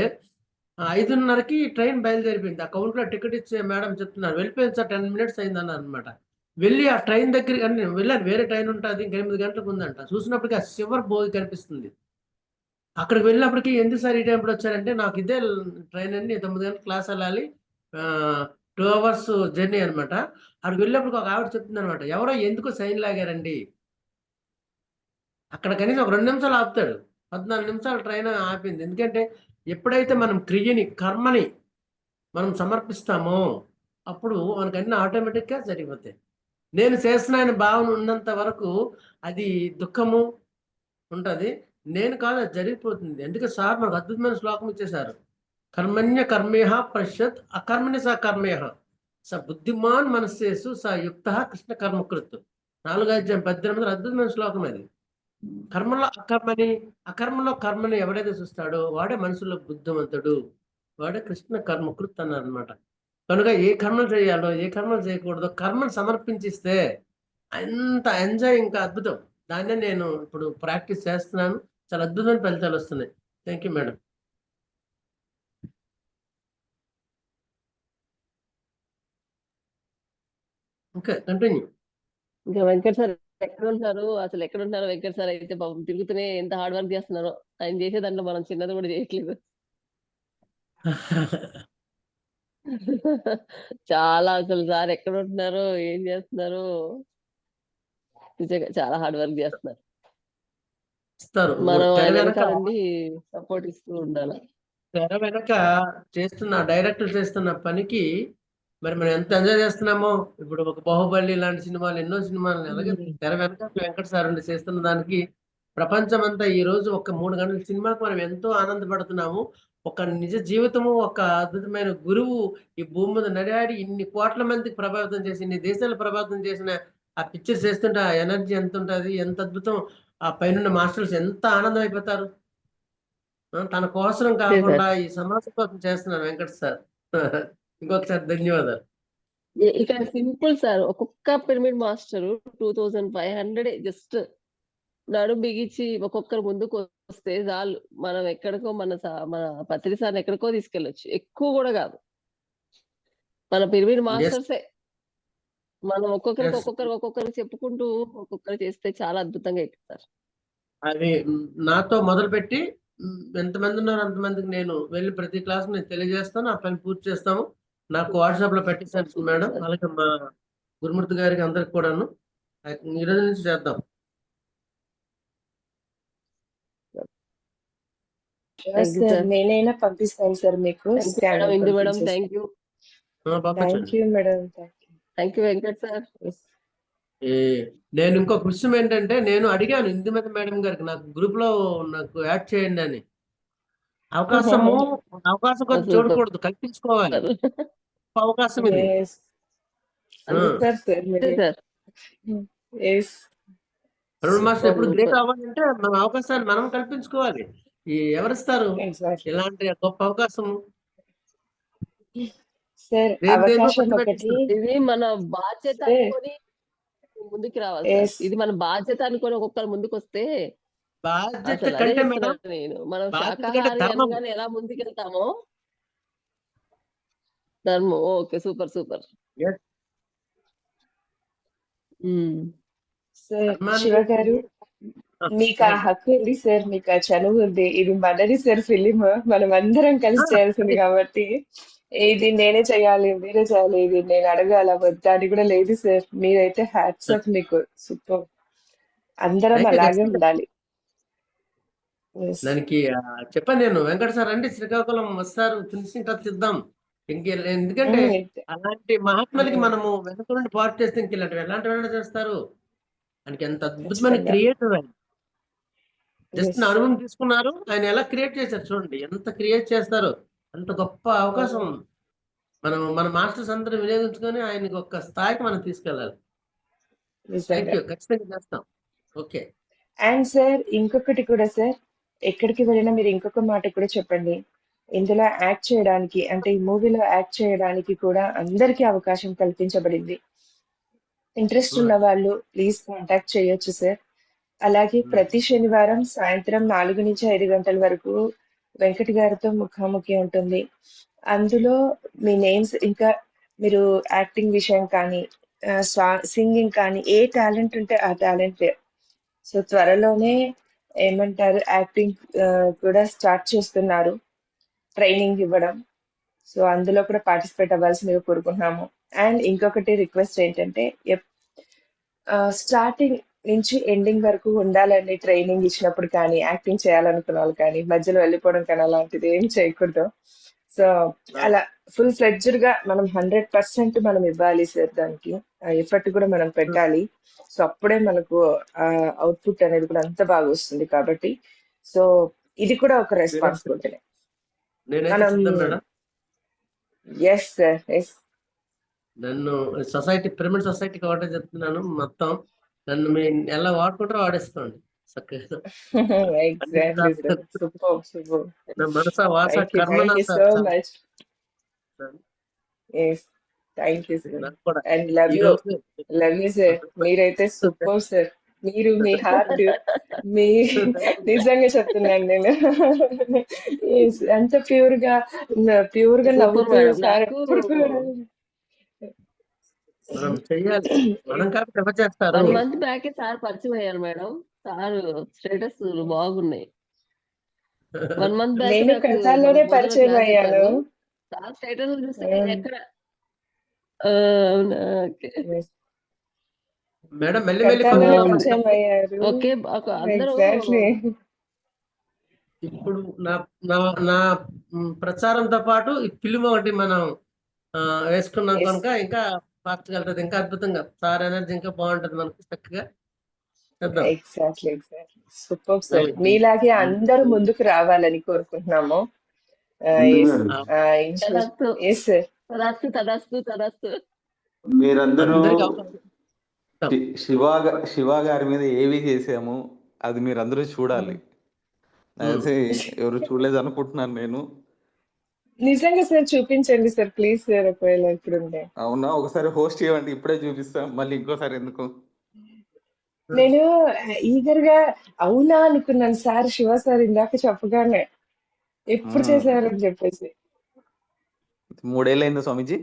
S2: 5:30కి ట్రైన్ బయలుదేరిపోయింది. ఆ కౌంటర్లో టికెట్ ఇచ్చే మేడం చెప్తున్నారు, వెళ్ళిపోయింది సార్ 10 minutes అయిందన్నారు అనమాట. వెళ్ళి ఆ ట్రైన్ దగ్గరికి నేను వెళ్ళాను. వేరే ట్రైన్ ఉంటుంది, ఇంకా 8 గంటలకు ఉందంట. చూసినప్పటికీ ఆ చివరి బోగి కనిపిస్తుంది. అక్కడికి వెళ్ళినప్పటికీ ఎందుకు సార్ ఈ టైం ఎప్పుడు వచ్చారంటే, నాకు ఇదే ట్రైన్ అండి, 9 గంటలకు క్లాస్ వెళ్ళాలి, 2 hours జర్నీ అనమాట. అక్కడికి వెళ్ళినప్పుడు ఒక ఆవిడ చెప్తుంది అనమాట, ఎవరో ఎందుకు సైన్ లాగారండి. అక్కడ కనీసం ఒక 2 నిమిషాలు ఆపుతాడు. 14 నిమిషాలు ట్రైన్ ఆపింది. ఎందుకంటే ఎప్పుడైతే మనం క్రియని, కర్మని మనం సమర్పిస్తామో అప్పుడు మనకు అన్ని ఆటోమేటిక్గా జరిగిపోతాయి. నేను చేస్తున్నాయని భావన ఉన్నంత వరకు అది దుఃఖము ఉంటుంది. నేను కాదు, అది జరిగిపోతుంది. ఎందుకంటే సార్ మనకు అద్భుతమైన శ్లోకం ఇచ్చేశారు, కర్మణ్య కర్మేహ పశ్యత్ అకర్మణ్య స కర్మేహ స బుద్ధిమాన్ మనస్సేసు స యుక్త కృష్ణ కర్మకృత్. 4:18 అద్భుతమైన శ్లోకం అది. కర్మలో అకర్మని, అకర్మలో కర్మని ఎవడైతే చూస్తాడో వాడే మనుషుల్లో బుద్ధిమంతుడు, వాడే కృష్ణ కర్మకృత్ అన్నారు అనమాట. కనుక ఏ కర్మలు చేయాలో, ఏ కర్మలు చేయకూడదో కర్మను సమర్పించిస్తే అంత ఎంజాయ్ ఇంకా అద్భుతం. దాన్నే నేను ఇప్పుడు ప్రాక్టీస్ చేస్తున్నాను. చాలా అద్భుతమైన ఫలితాలు వస్తున్నాయి. Thank you madam. Okay, continue.
S7: ఇంకా వెంకట్ సార్ ఎక్కడ ఉంటారు? అసలు ఎక్కడ ఉంటారు వెంకట్ సార్? అయితే పాపం తిరుగుతూనే ఎంత హార్డ్ వర్క్ చేస్తున్నారో. ఆయన చేసే దాంట్లో మనం చిన్నది కూడా చేయట్లేదు. చాలా అసలు సార్ ఎక్కడ ఉంటున్నారో, ఏం చేస్తున్నారో నిజంగా చాలా హార్డ్ వర్క్ చేస్తున్నారు.
S2: ఇస్తారు.
S7: మనం
S2: తెర
S7: ఆయన
S2: వెనక
S7: వెనకాలండి సపోర్ట్ ఇస్తూ ఉండాలి.
S2: తెర వెనక డైరెక్టర్ చేస్తున్న పనికి మరి మనం ఎంత ఎంజాయ్ చేస్తున్నామో. ఇప్పుడు ఒక బాహుబలి లాంటి సినిమాలు, ఎన్నో సినిమాలు అలాగే తెర వెనక వెంకట సార్ ఉండి చేస్తున్న దానికి ప్రపంచం అంతా ఈ రోజు ఒక 3 గంటల సినిమాకు మనం ఎంతో ఆనందపడుతున్నాము. ఒక నిజ జీవితము, ఒక అద్భుతమైన గురువు ఈ భూమి మీద నడియాడి ఇన్ని కోట్ల మందికి ప్రభావితం చేసి, ఇన్ని దేశాలు ప్రభావితం చేసిన ఆ పిక్చర్ చేస్తుంటే ఆ ఎనర్జీ ఎంత ఉంటుంది, ఎంత అద్భుతం. ఆ పైన మాస్టర్స్ ఎంత ఆనందం అయిపోతారు. తన కోసం కాకుండా ఈ సమాజం కోసం చేస్తున్నారు వెంకట సార్. ఇంకొకసారి ధన్యవాదాలు.
S7: ఇక్కడ సింపుల్ సార్, ఒక్కొక్క పిరమిడ్ మాస్టర్ 2500 జస్ట్ నడుం బిగించి ఒక్కొక్కరు ముందుకు వస్తే చాలు, మనం ఎక్కడికో మన పత్రి సార్ని ఎక్కడికో తీసుకెళ్ళొచ్చు. ఎక్కువ కూడా కాదు, మన పిరమిడ్ మాస్టర్సే. మనం ఒక్కొక్కరు చెప్పుకుంటూ ఒక్కొక్కరు చేస్తే చాలా అద్భుతంగా ఎక్కుతారు.
S2: అది నాతో మొదలుపెట్టి ఎంతమంది ఉన్నారో అంతమందికి నేను వెళ్ళి ప్రతి క్లాస్ నేను తెలియజేస్తాను. ఆ పని పూర్తి చేస్తాము. నాకు వాట్సాప్ లో పెట్టేసాను మేడం. అలాగే మా గురుమూర్తి గారికి అందరికి కూడాను ఈ రోజు నుంచి చేద్దాం.
S3: నేనైనా పంపిస్తాను సార్ మీకు scanner.
S7: Madam thank you.
S3: Thank you madam.
S7: Thank you Venkat sir.
S2: నేను ఇంకొక విషయం ఏంటంటే, నేను అడిగాను ఇందుమతి మేడం గారికి నాకు గ్రూప్ లో నాకు యాడ్ చేయండి అని. అవకాశం కొద్ది చూడకూడదు, కల్పించుకోవాలి అవకాశం ఇది. మాస్టర్ ఎప్పుడు గ్రేట్ అవ్వాలంటే మన అవకాశాన్ని మనం కల్పించుకోవాలి. ఎవరిస్తారు ఇలాంటి గొప్ప అవకాశం?
S7: ఇది మన బాధ్యత అనుకొని ముందుకు రావాలి. ఇది మన బాధ్యత అనుకొని ఒక్కొక్కరు ముందుకు వస్తే
S2: బాధ్యత కంటే
S7: నేను మనం శాకాహారి అనగానే ఎలా ముందుకెళ్తామో ధర్మం. Okay, super super.
S3: శివ గారు, మీకు ఆ హక్కు ఉంది సార్, మీకు ఆ చనువు ఉంది. ఇది మనది సార్ ఫిలిం, మనం అందరం కలిసి చేయాల్సింది కాబట్టి ఇది నేనే చేయాలి, మీరే చేయాలి, ఇది నేను అడగాల వద్దా అని కూడా లేదు సార్. మీరైతే హ్యాట్స్ ఆఫ్ మీకు. సూపర్. అందరం అలాగే ఉండాలి.
S2: దానికి చెప్పాను నేను, వెంకట సార్ అంటే శ్రీకాకుళం వస్తారు, ఫినిషింగ్ టచ్ ఇద్దాం. ఎందుకంటే అలాంటి మహాత్ములకి మనము వెనక నుండి పార్ట్ చేస్తే ఇంకెలాంటివి ఎలాంటి చేస్తారు. ఆయనకి ఎంత అద్భుతమైన క్రియేటివ్. ఆయన జస్ట్ నా అనుభవం తీసుకున్నారు, ఆయన ఎలా క్రియేట్ చేశారు చూడండి, ఎంత క్రియేట్ చేస్తారు. అంత గొప్ప అవకాశం మన మాస్టర్స్ అందరూ వినియోగించుకొని ఆయనకి ఒక స్థాయికి మనం తీసుకెళ్ళాలి. ఖచ్చితంగా చేస్తాం. ఓకే.
S3: అండ్ సార్ ఇంకొకటి కూడా సార్, ఎక్కడికి వెళ్ళినా మీరు ఇంకొక మాట కూడా చెప్పండి. ఇందులో యాక్ట్ చేయడానికి, అంటే ఈ మూవీలో యాక్ట్ చేయడానికి కూడా అందరికీ అవకాశం కల్పించబడింది. ఇంట్రెస్ట్ ఉన్న వాళ్ళు ప్లీజ్ కాంటాక్ట్ చేయొచ్చు సార్. అలాగే ప్రతి శనివారం సాయంత్రం 4 నుంచి 5 గంటల వరకు వెంకట్ గారితో ముఖాముఖి ఉంటుంది. అందులో మీ నేమ్స్, ఇంకా మీరు యాక్టింగ్ విషయం కానీ, సింగింగ్ కానీ, ఏ టాలెంట్ ఉంటే ఆ టాలెంట్. సో త్వరలోనే ఏమంటారు, యాక్టింగ్ కూడా స్టార్ట్ చేస్తున్నారు, ట్రైనింగ్ ఇవ్వడం. సో అందులో కూడా పార్టిసిపేట్ అవ్వాల్సిందిగా కోరుకుంటున్నాము. అండ్ ఇంకొకటి రిక్వెస్ట్ ఏంటంటే, స్టార్టింగ్ నుంచి ఎండింగ్ వరకు ఉండాలండి ట్రైనింగ్ ఇచ్చినప్పుడు కానీ, యాక్టింగ్ చేయాలనుకున్న వాళ్ళు కానీ, మధ్యలో వెళ్ళిపోవడం కానీ అలాంటిది ఏం చేయకూడదు. సో అలా ఫుల్ ఫ్లెడ్జ్డ్ గా మనం 100% మనం ఇవ్వాలి సార్. దానికి ఎఫర్ట్ కూడా మనం పెట్టాలి. సో అప్పుడే మనకు అవుట్పుట్ అనేది కూడా అంత బాగా వస్తుంది. కాబట్టి సో ఇది కూడా ఒక రెస్పాన్సిబిలిటీ. Yes sir, yes.
S2: నన్ను సొసైటీ, పిరమిడ్ సొసైటీకి వాడే చెప్తున్నాను. మొత్తం నన్ను మీరు ఎలా వాడుకుంటారో వాడేసుకోండి చక్కగా. మనస వాస కర్మ.
S3: Thank you sir. And love you sir. మీరైతే సూపర్ సార్. మీరు మీ హార్ట్ మీ నిజంగా చెప్తున్నాను నేను. Yes, అంత ప్యూర్ గా
S7: సూపర్
S3: నవ్వుతూ
S7: మేడం.
S3: సార్
S7: నాకు
S3: ఎప్పుడు కూడా
S2: మనం చెయ్యాలి. మనం కాకపోతే ఎవరు చేస్తారు?
S7: 1 మంత్ బ్యాకే సార్ పరిచయం అయ్యారు మేడం. సార్ స్టేటస్ బాగున్నాయి. 1 మంత్ బ్యాక్
S3: నేను
S7: నాకు
S3: కథల్లోనే
S7: భోజనం
S3: పరిచయం
S7: క్లాస్
S3: అయ్యాను.
S7: చెప్పారు. సార్ స్టేటస్ చూస్తే ఎక్కడ అవునా? ఓకే.
S3: Yes.
S2: మేడం మెల్లి
S3: కథల్లోనే
S2: కొద్దిగా
S3: పరిచయం అయ్యారు.
S7: ఓకే. అందరూ
S3: ఎగ్జాక్ట్లీ.
S2: ఇప్పుడు నా నా నా ప్రచారంతో పాటు ఈ ఫిల్మ్ ఒకటి మనం వేసుకున్నాం
S3: Yes.
S2: కనుక ఇంకా ఫాస్ట్ గా వెళ్తుంది. ఇంకా అద్భుతంగా సార్ ఎనర్జీ ఇంకా బాగుంటుంది మనకు. చక్కగా చేద్దాం.
S3: ఎగ్జాక్ట్లీ. Super sir. మీలాగే అందరూ ముందుకు రావాలని కోరుకుంటున్నాము.
S7: తదస్తు
S3: Yes, sir.
S7: తదస్తు తదస్తు తదస్తు.
S5: మీరందరూ
S2: అందరికీ అవకాశం ఇస్తాం.
S5: శివ గారి మీద ఏవి చేసాము అది మీరందరూ చూడాలి. అయితే ఎవరు చూడలేదు అనుకుంటున్నాను నేను.
S3: నిజంగా సార్ చూపించండి సార్ ప్లీజ్ సార్ ఒకవేళ ఇప్పుడుంటే.
S5: అవునా? ఒకసారి హోస్ట్ చేయండి, ఇప్పుడే చూపిస్తాం. మళ్ళీ ఇంకోసారి ఎందుకు?
S3: నేను ఈగర్ గా అవునా అనుకున్నాను సార్, శివ సార్ ఇందాక చెప్పగానే ఎప్పుడు చేశారని చెప్పేసి.
S5: 3 ఏళ్ళైందా స్వామీజీ?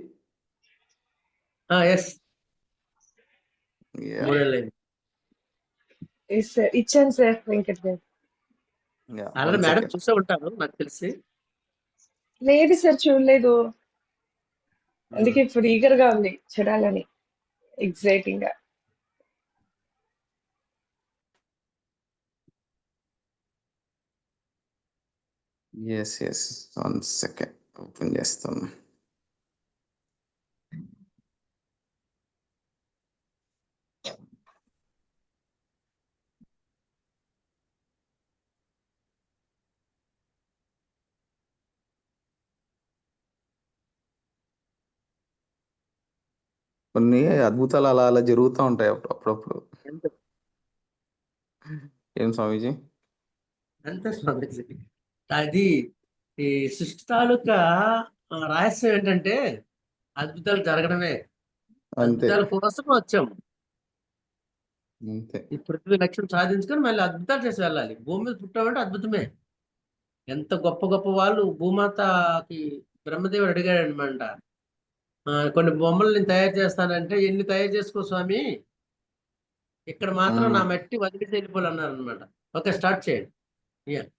S2: ఎస్, 3 ఏళ్ళైంది.
S3: Yes, sir. ఇచ్చాను సార్ వెంకట్ గారు.
S2: ఆల్రెడీ మేడం చూసే ఉంటారు నాకు తెలిసి.
S3: లేదు సార్ చూడలేదు, అందుకే ఇప్పుడు ఈగర్ గా ఉంది చూడాలని, ఎక్సైటింగ్ గా.
S5: ఎస్ 1 సెకండ్ ఓపెన్ చేస్తాను. కొన్ని అద్భుతాలు అలా అలా జరుగుతూ ఉంటాయి అప్పుడప్పుడు. ఏం స్వామీజీ?
S2: అంతే స్వామీజీ. అది ఈ సృష్టి తాలూకా రహస్యం ఏంటంటే అద్భుతాలు జరగడమే.
S5: అంతే
S2: అద్భుతాల కోసం వచ్చాము.
S5: అంతే.
S2: ఈ పృథ్వీ లక్ష్యం సాధించుకొని మళ్ళీ అద్భుతాలు చేసి వెళ్ళాలి. భూమి మీద పుట్టామంటే అద్భుతమే. ఎంత గొప్ప గొప్ప వాళ్ళు భూమాతకి బ్రహ్మదేవుడు అడిగాడు అనమాట, కొన్ని బొమ్మలు నేను తయారు చేస్తానంటే, ఎన్ని తయారు చేసుకో స్వామి, ఇక్కడ మాత్రం నా మట్టి వదిలిసి వెళ్ళిపోవాలన్నారు అనమాట. ఓకే, స్టార్ట్ చేయండి.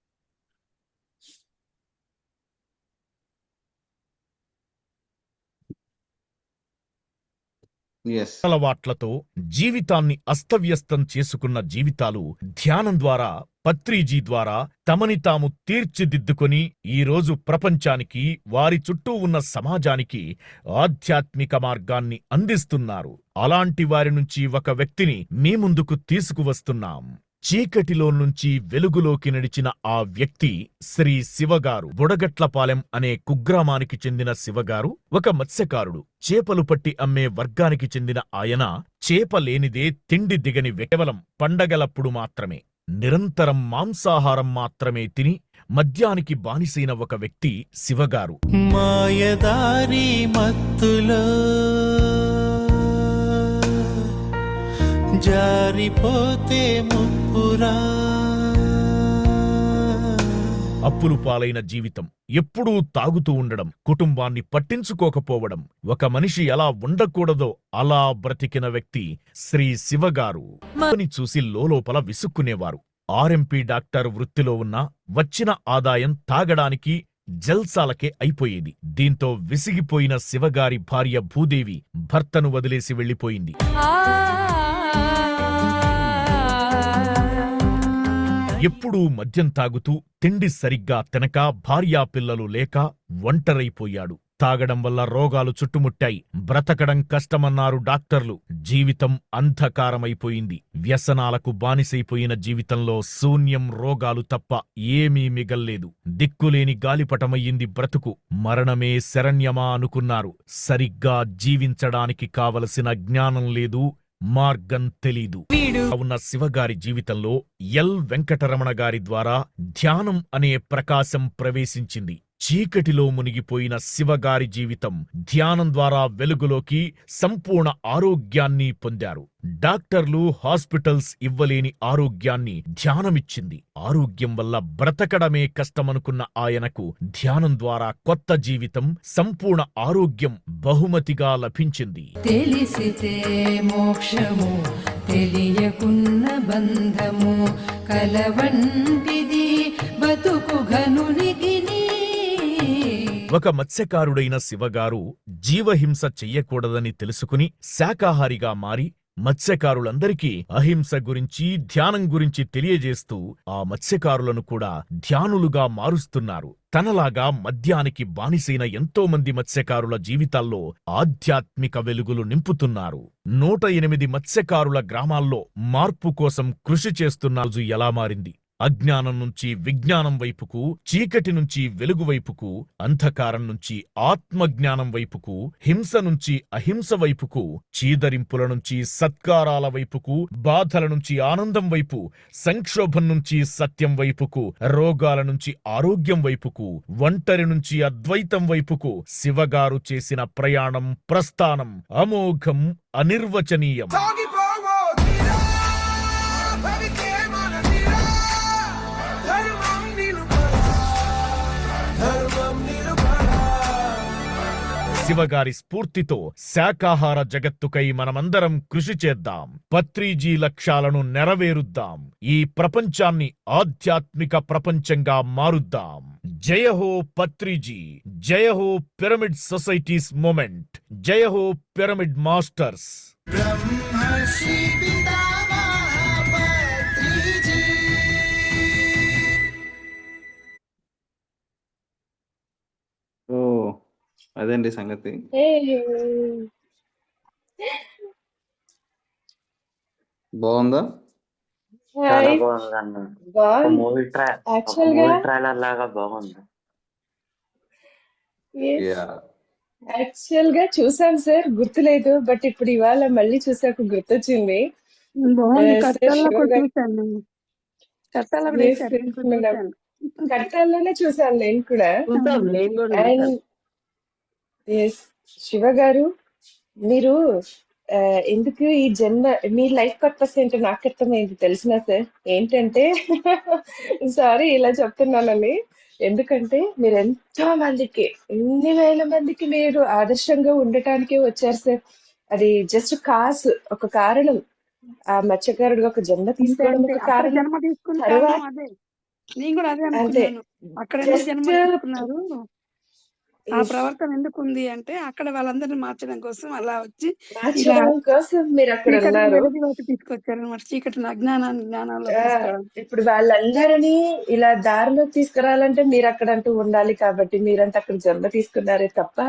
S8: అలవాట్లతో జీవితాన్ని అస్తవ్యస్తం చేసుకున్న జీవితాలు ధ్యానం ద్వారా, పత్రిజీ ద్వారా తమని తాము తీర్చిదిద్దుకొని ఈరోజు ప్రపంచానికి, వారి చుట్టూ ఉన్న సమాజానికి ఆధ్యాత్మిక మార్గాన్ని అందిస్తున్నారు. అలాంటి వారి నుంచి ఒక వ్యక్తిని మీ ముందుకు తీసుకువస్తున్నాం. చీకటిలో నుంచి వెలుగులోకి నడిచిన ఆ వ్యక్తి శ్రీ శివగారు. బుడగట్లపాలెం అనే కుగ్రామానికి చెందిన శివగారు ఒక మత్స్యకారుడు. చేపలు పట్టి అమ్మే వర్గానికి చెందిన ఆయన చేప లేనిదే తిండి దిగని కేవలం పండగలప్పుడు మాత్రమే నిరంతరం మాంసాహారం మాత్రమే తిని మద్యానికి బానిసైన ఒక వ్యక్తి శివగారు.
S9: మాయదారి మత్తులో జారిపోతే ముప్పురా.
S8: అప్పులు పాలైన జీవితం, ఎప్పుడూ తాగుతూ ఉండడం, కుటుంబాన్ని పట్టించుకోకపోవడం, ఒక మనిషి ఎలా ఉండకూడదో అలా బ్రతికిన వ్యక్తి శ్రీ శివగారు. అని చూసి లోలోపల విసుక్కునేవారు. ఆర్ఎంపీ డాక్టర్ వృత్తిలో ఉన్న వచ్చిన ఆదాయం తాగడానికి, జల్సాలకే అయిపోయేది. దీంతో విసిగిపోయిన శివగారి భార్య భూదేవి భర్తను వదిలేసి వెళ్లిపోయింది. ఎప్పుడూ మద్యం తాగుతూ, తిండి సరిగ్గా తినక, భార్యాపిల్లలు లేక ఒంటరైపోయాడు. తాగడం వల్ల రోగాలు చుట్టుముట్టాయి. బ్రతకడం కష్టమన్నారు డాక్టర్లు. జీవితం అంధకారమైపోయింది. వ్యసనాలకు బానిసైపోయిన జీవితంలో శూన్యం, రోగాలు తప్ప ఏమీ మిగల్లేదు. దిక్కులేని గాలిపటమయ్యింది బ్రతుకు. మరణమే శరణ్యమా అనుకున్నారు. సరిగ్గా జీవించడానికి కావలసిన జ్ఞానం లేదు, మార్గం తెలీదు. ఉన్న శివగారి జీవితంలో ఎల్ వెంకటరమణ గారి ద్వారా ధ్యానం అనే ప్రకాశం ప్రవేశించింది. చీకటిలో మునిగిపోయిన శివగారి జీవితం ధ్యానం ద్వారా వెలుగులోకి సంపూర్ణ ఆరోగ్యాన్ని పొందారు. డాక్టర్లు, హాస్పిటల్స్ ఇవ్వలేని ఆరోగ్యాన్ని ధ్యానమిచ్చింది. ఆరోగ్యం వల్ల బ్రతకడమే కష్టమనుకున్న ఆయనకు ధ్యానం ద్వారా కొత్త జీవితం, సంపూర్ణ ఆరోగ్యం బహుమతిగా లభించింది.
S10: తెలిసితే మోక్షము, తెలియకున్న బంధము, కలవంటిది బతుకు ఘనునికి.
S8: ఒక మత్స్యకారుడైన శివగారు జీవహింస చెయ్యకూడదని తెలుసుకుని శాకాహారిగా మారి మత్స్యకారులందరికీ అహింస గురించి, ధ్యానం గురించి తెలియజేస్తూ ఆ మత్స్యకారులను కూడా ధ్యానులుగా మారుస్తున్నారు. తనలాగా మద్యానికి బానిసైన ఎంతో మంది మత్స్యకారుల జీవితాల్లో ఆధ్యాత్మిక వెలుగులు నింపుతున్నారు. 108 మత్స్యకారుల గ్రామాల్లో మార్పు కోసం కృషి చేస్తున్న రోజు ఎలా మారింది? అజ్ఞానం నుంచి విజ్ఞానం వైపుకు, చీకటి నుంచి వెలుగు వైపుకు, అంధకారం నుంచి ఆత్మజ్ఞానం వైపుకు, హింస నుంచి అహింస వైపుకు, చీదరింపుల నుంచి సత్కారాల వైపుకు, బాధల నుంచి ఆనందం వైపు, సంక్షోభం నుంచి సత్యం వైపుకు, రోగాల నుంచి ఆరోగ్యం వైపుకు, ఒంటరి నుంచి అద్వైతం వైపుకు శివగారు చేసిన ప్రయాణం, ప్రస్థానం అమోఘం, అనిర్వచనీయం. శివగారి స్ఫూర్తితో శాకాహార జగత్తుకై మనమందరం కృషి చేద్దాం. పత్రిజీ లక్ష్యాలను నెరవేరుద్దాం. ఈ ప్రపంచాన్ని ఆధ్యాత్మిక ప్రపంచంగా మారుద్దాం. జయహో పత్రిజీ, జయహో పిరమిడ్ సొసైటీస్ మూమెంట్, జయహో పిరమిడ్ మాస్టర్స్.
S5: ఓ అదండి సంగతి. బాగుందా?
S1: చాలా బాగుంది అన్న.
S3: బాగుంది
S1: మూవీ
S3: యాక్చువల్ గా.
S1: ట్రైలర్ లాగా బాగుంది.
S3: యాక్చువల్ గా చూసాం సార్, గుర్తులేదు. బట్ ఇప్పుడు ఇవాళ మళ్ళీ చూసాక గుర్తొచ్చింది.
S4: బాగుంది.
S3: సార్
S4: కట్టాల్లో
S3: శివ
S4: కూడా
S3: గారు,
S4: చూశాను నేను. కట్టాల్లో కూడా
S3: yes,
S4: వేశారు,
S3: yes,
S4: నేను కూడా
S3: మేడం.
S4: చూశాను.
S3: కట్టాల్లోనే చూసాను నేను కూడా.
S7: చూసాం, నేను కూడా
S3: అండ్
S7: చూసాను.
S3: ఎస్, శివ గారు, మీరు ఎందుకు ఈ జన్మ, మీ లైఫ్ పర్పస్ ఏంటో నాకు అర్థమైంది తెలిసిన సార్. ఏంటంటే సారీ ఇలా చెప్తున్నానని, ఎందుకంటే మీరు ఎంతో మందికి, ఎన్ని వేల మందికి మీరు ఆదర్శంగా ఉండటానికే వచ్చారు సార్. అది జస్ట్ ఒక కారణం. ఆ మత్స్యకారుడు ఒక జన్మ
S4: అంతే
S3: తీసుకోవడం
S4: అంతే.
S3: ఒక
S4: అక్కడ
S3: కారణం.
S4: జన్మ తీసుకున్న
S3: తర్వాత
S4: కారణం అదే. నేను కూడా అదే
S3: అంతే,
S4: అనుకున్నాను. అక్కడ ఎందుకు జన్మ
S3: జస్ట్
S4: తీసుకున్నారు, ఆ ప్రవర్తన ఎందుకు ఉంది అంటే అక్కడ వాళ్ళందరిని మార్చడం కోసం అలా వచ్చి ఇలా
S3: మార్చడం కోసం మీరు అక్కడ
S4: చీకటిని
S3: ఉన్నారు.
S4: వెలుగులోకి తీసుకొచ్చారు అనమాట. చీకటిని అజ్ఞానాన్ని జ్ఞానంలోకి
S3: ఆ,
S4: తీసుకురావడం.
S3: ఇప్పుడు వాళ్ళందరినీ ఇలా దారిలో తీసుకురావాలంటే మీరు అక్కడ అంటూ ఉండాలి, కాబట్టి మీరంటే అక్కడ జన్మ తీసుకున్నారే తప్ప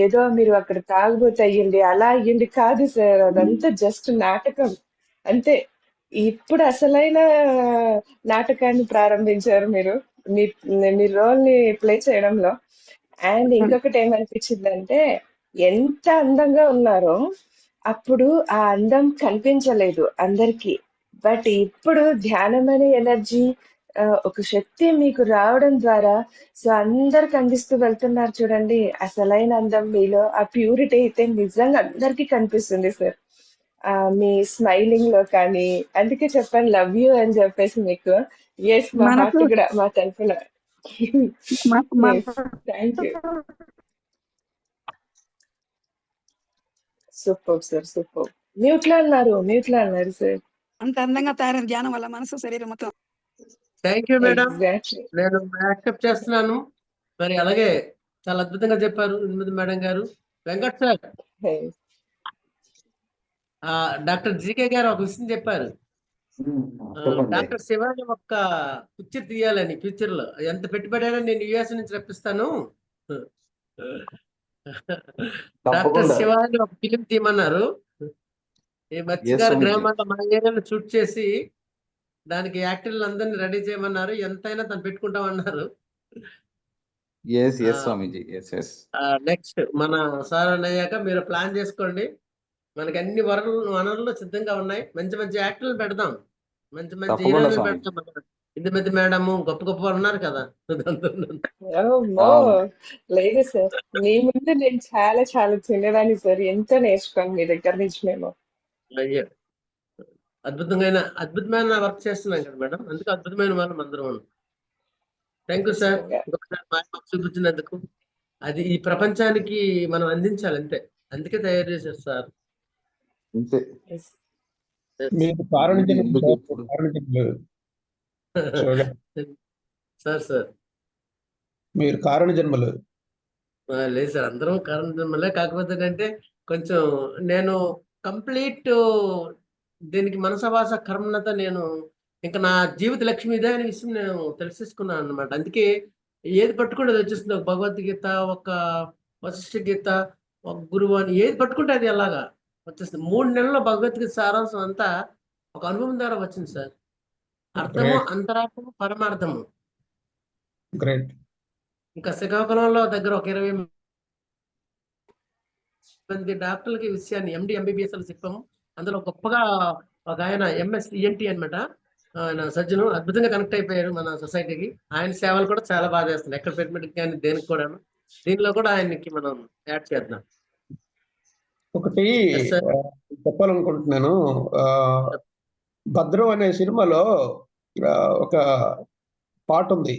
S3: ఏదో మీరు అక్కడ తాగుబోతు అయ్యింది, అలా అయ్యింది కాదు సార్. అదంతా జస్ట్ నాటకం అంతే. ఇప్పుడు అసలైన నాటకాన్ని ప్రారంభించారు మీరు, మీ మీ రోల్ ని ప్లే చేయడంలో. అండ్ ఇంకొకటి ఏమనిపించిందంటే, ఎంత అందంగా ఉన్నారో అప్పుడు ఆ అందం కనిపించలేదు అందరికి. బట్ ఇప్పుడు ధ్యానం అనే ఎనర్జీ, ఒక శక్తి మీకు రావడం ద్వారా సో అందరికి అందిస్తూ వెళ్తున్నారు చూడండి. అసలైన అందం మీలో, ఆ ప్యూరిటీ అయితే నిజంగా అందరికీ కనిపిస్తుంది సార్. మీ స్మైలింగ్ లో కానీ. అందుకే చెప్పాను లవ్ యూ అని చెప్పేసి మీకు. ఎస్, మా
S4: మనకు
S3: హార్ట్ కూడా మా తరఫున.
S4: మన
S3: yes, thank you. Super sir, super. Mute లో అన్నారు సార్.
S4: అంత అందంగా తయారైన ధ్యానం వల్ల మనసు, శరీరం మొత్తం.
S2: Thank you madam,
S3: exactly.
S2: నేను యాక్సెప్ట్ చేస్తున్నాను. మరి అలాగే చాలా అద్భుతంగా చెప్పారు మేడం గారు. వెంకట్ సార్, డాక్టర్ జీకే గారు ఒక విషయం చెప్పారు. డాక్టర్ శివాని ఒక్క పిక్చర్ తీయాలని, ఫ్యూచర్ లో ఎంత పెట్టుబడి అయినా నేను యుఎస్ నుంచి రప్పిస్తాను. డాక్టర్ శివాని ఒక ఫిలిం తీయమన్నారు. ఈ మత్స్యకార గ్రామాల్లో మన ఏరియాలో షూట్ చేసి దానికి యాక్టర్లు అందరినీ రెడీ చేయమన్నారు. ఎంతైనా తను పెట్టుకుంటామన్నారు. నెక్స్ట్ మన సార్ అయ్యాక మీరు ప్లాన్ చేసుకోండి. మనకి అన్ని వనరులు సిద్ధంగా ఉన్నాయి. మంచి మంచి యాక్టర్లు పెడదాం, మంచి మంచి హీరోలు పెడతాం. ఇందుమతి మేడము గొప్ప గొప్ప వాళ్ళు ఉన్నారు కదా.
S3: అమ్మో లేదు సార్, మీ ముందు నేను చాలా చాలా చిన్నదాన్ని సార్. ఎంతో నేర్చుకోండి మీ దగ్గర నుంచి మేము.
S2: అయ్యో, అద్భుతమైన వర్క్ చేస్తున్నాం కదా మేడం, అందుకే అద్భుతమైన వాళ్ళం అందరం. థ్యాంక్ యూ సార్,
S3: ఖచ్చితంగా.
S2: ఇంకొకసారి మా బాబు చూపించినందుకు. అది ఈ ప్రపంచానికి మనం అందించాలి అంతే, అందుకే తయారు చేశారు సార్.
S5: అంతే.
S3: Yes.
S6: మీరు కారణ జన్మలు
S5: ఎందుకు
S6: సార్,
S5: ఎప్పుడు
S6: కారణ జన్మలు చూడండి.
S2: సార్
S6: మీరు కారణ జన్మలు.
S2: లేదు సార్, అందరం కారణం. కాకపోతే ఏంటంటే కొంచెం నేను కంప్లీట్ దీనికి మనసవాస కర్మణత నేను ఇంకా నా జీవిత లక్ష్యం ఇదే అనే విషయం నేను తెలిసేసుకున్నాను అనమాట. అందుకే ఏది పట్టుకుంటే అది వచ్చేస్తుంది. ఒక భగవద్గీత, ఒక వశిష్ఠ గీత, ఒక గురువు అని ఏది పట్టుకుంటే అది అలాగా వచ్చేస్తుంది. 3 నెలల్లో భగవద్గీత సారాంశం అంతా ఒక అనుభవం ద్వారా వచ్చింది సార్. అర్థము,
S6: గ్రేట్
S2: అంతరార్థము, పరమార్థము.
S6: గ్రేట్.
S2: ఇంకా శ్రీకాకుళంలో దగ్గర ఒక 20 మంది డాక్టర్లకి ఈ విషయాన్ని MD MBBS చెప్పాము. అందులో గొప్పగా ఒక ఆయన MS ENT అనమాట. ఆయన సజ్జను అద్భుతంగా కనెక్ట్ అయిపోయారు మన సొసైటీకి. ఆయన సేవలు కూడా చాలా బాగా చేస్తున్నారు, ఎక్కడ పెట్టినట్టు కానీ దేనికి కూడా. దీనిలో కూడా ఆయనకి మనం యాడ్ చేద్దాం.
S6: ఒకటి
S2: Yes, sir.
S6: చెప్పాలనుకుంటున్నాను. భద్రం అనే సినిమాలో ఒక పాట ఉంది.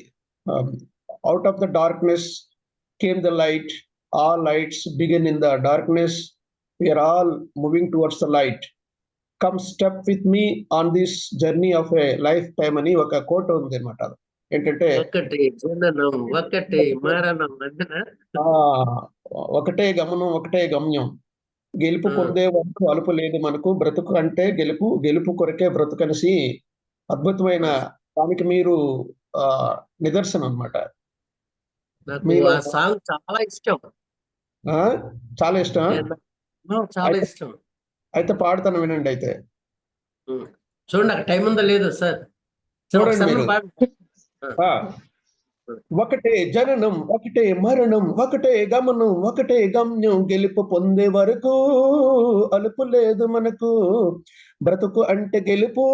S6: Out of the darkness came the light, all lights begin in the darkness, we are all moving towards the light, come step with me on this journey of a lifetime అని ఒక coat ఉంది అనమాట. ఏంటంటే
S2: ఒకటి జననం, ఒకటి మరణం అంతేనా?
S6: ఒకటే గమనం, ఒకటే గమ్యం, గెలుపు పొందే వరకు అలుపు లేదు మనకు, బ్రతుకు అంటే గెలుపు, గెలుపు కొరకే బ్రతుకనిసి అద్భుతమైన దానికి మీరు నిదర్శనం అన్నమాట.
S2: నాకు
S6: మీలో
S2: ఆ సాంగ్ చాలా ఇష్టం.
S6: చాలా ఇష్టం.
S2: చాలా ఇష్టం.
S6: అయితే పాడతాను, వినండి. అయితే
S2: చూడండి, నాకు టైం ఉందా లేదో సార్,
S6: చూడండి మీరు. ఒకటే జననం, ఒకటే మరణం, ఒకటే గమనం, ఒకటే గమ్యం, గెలుపు పొందే వరకు అలుపు లేదు మనకు, బ్రతుకు అంటే గెలుపు,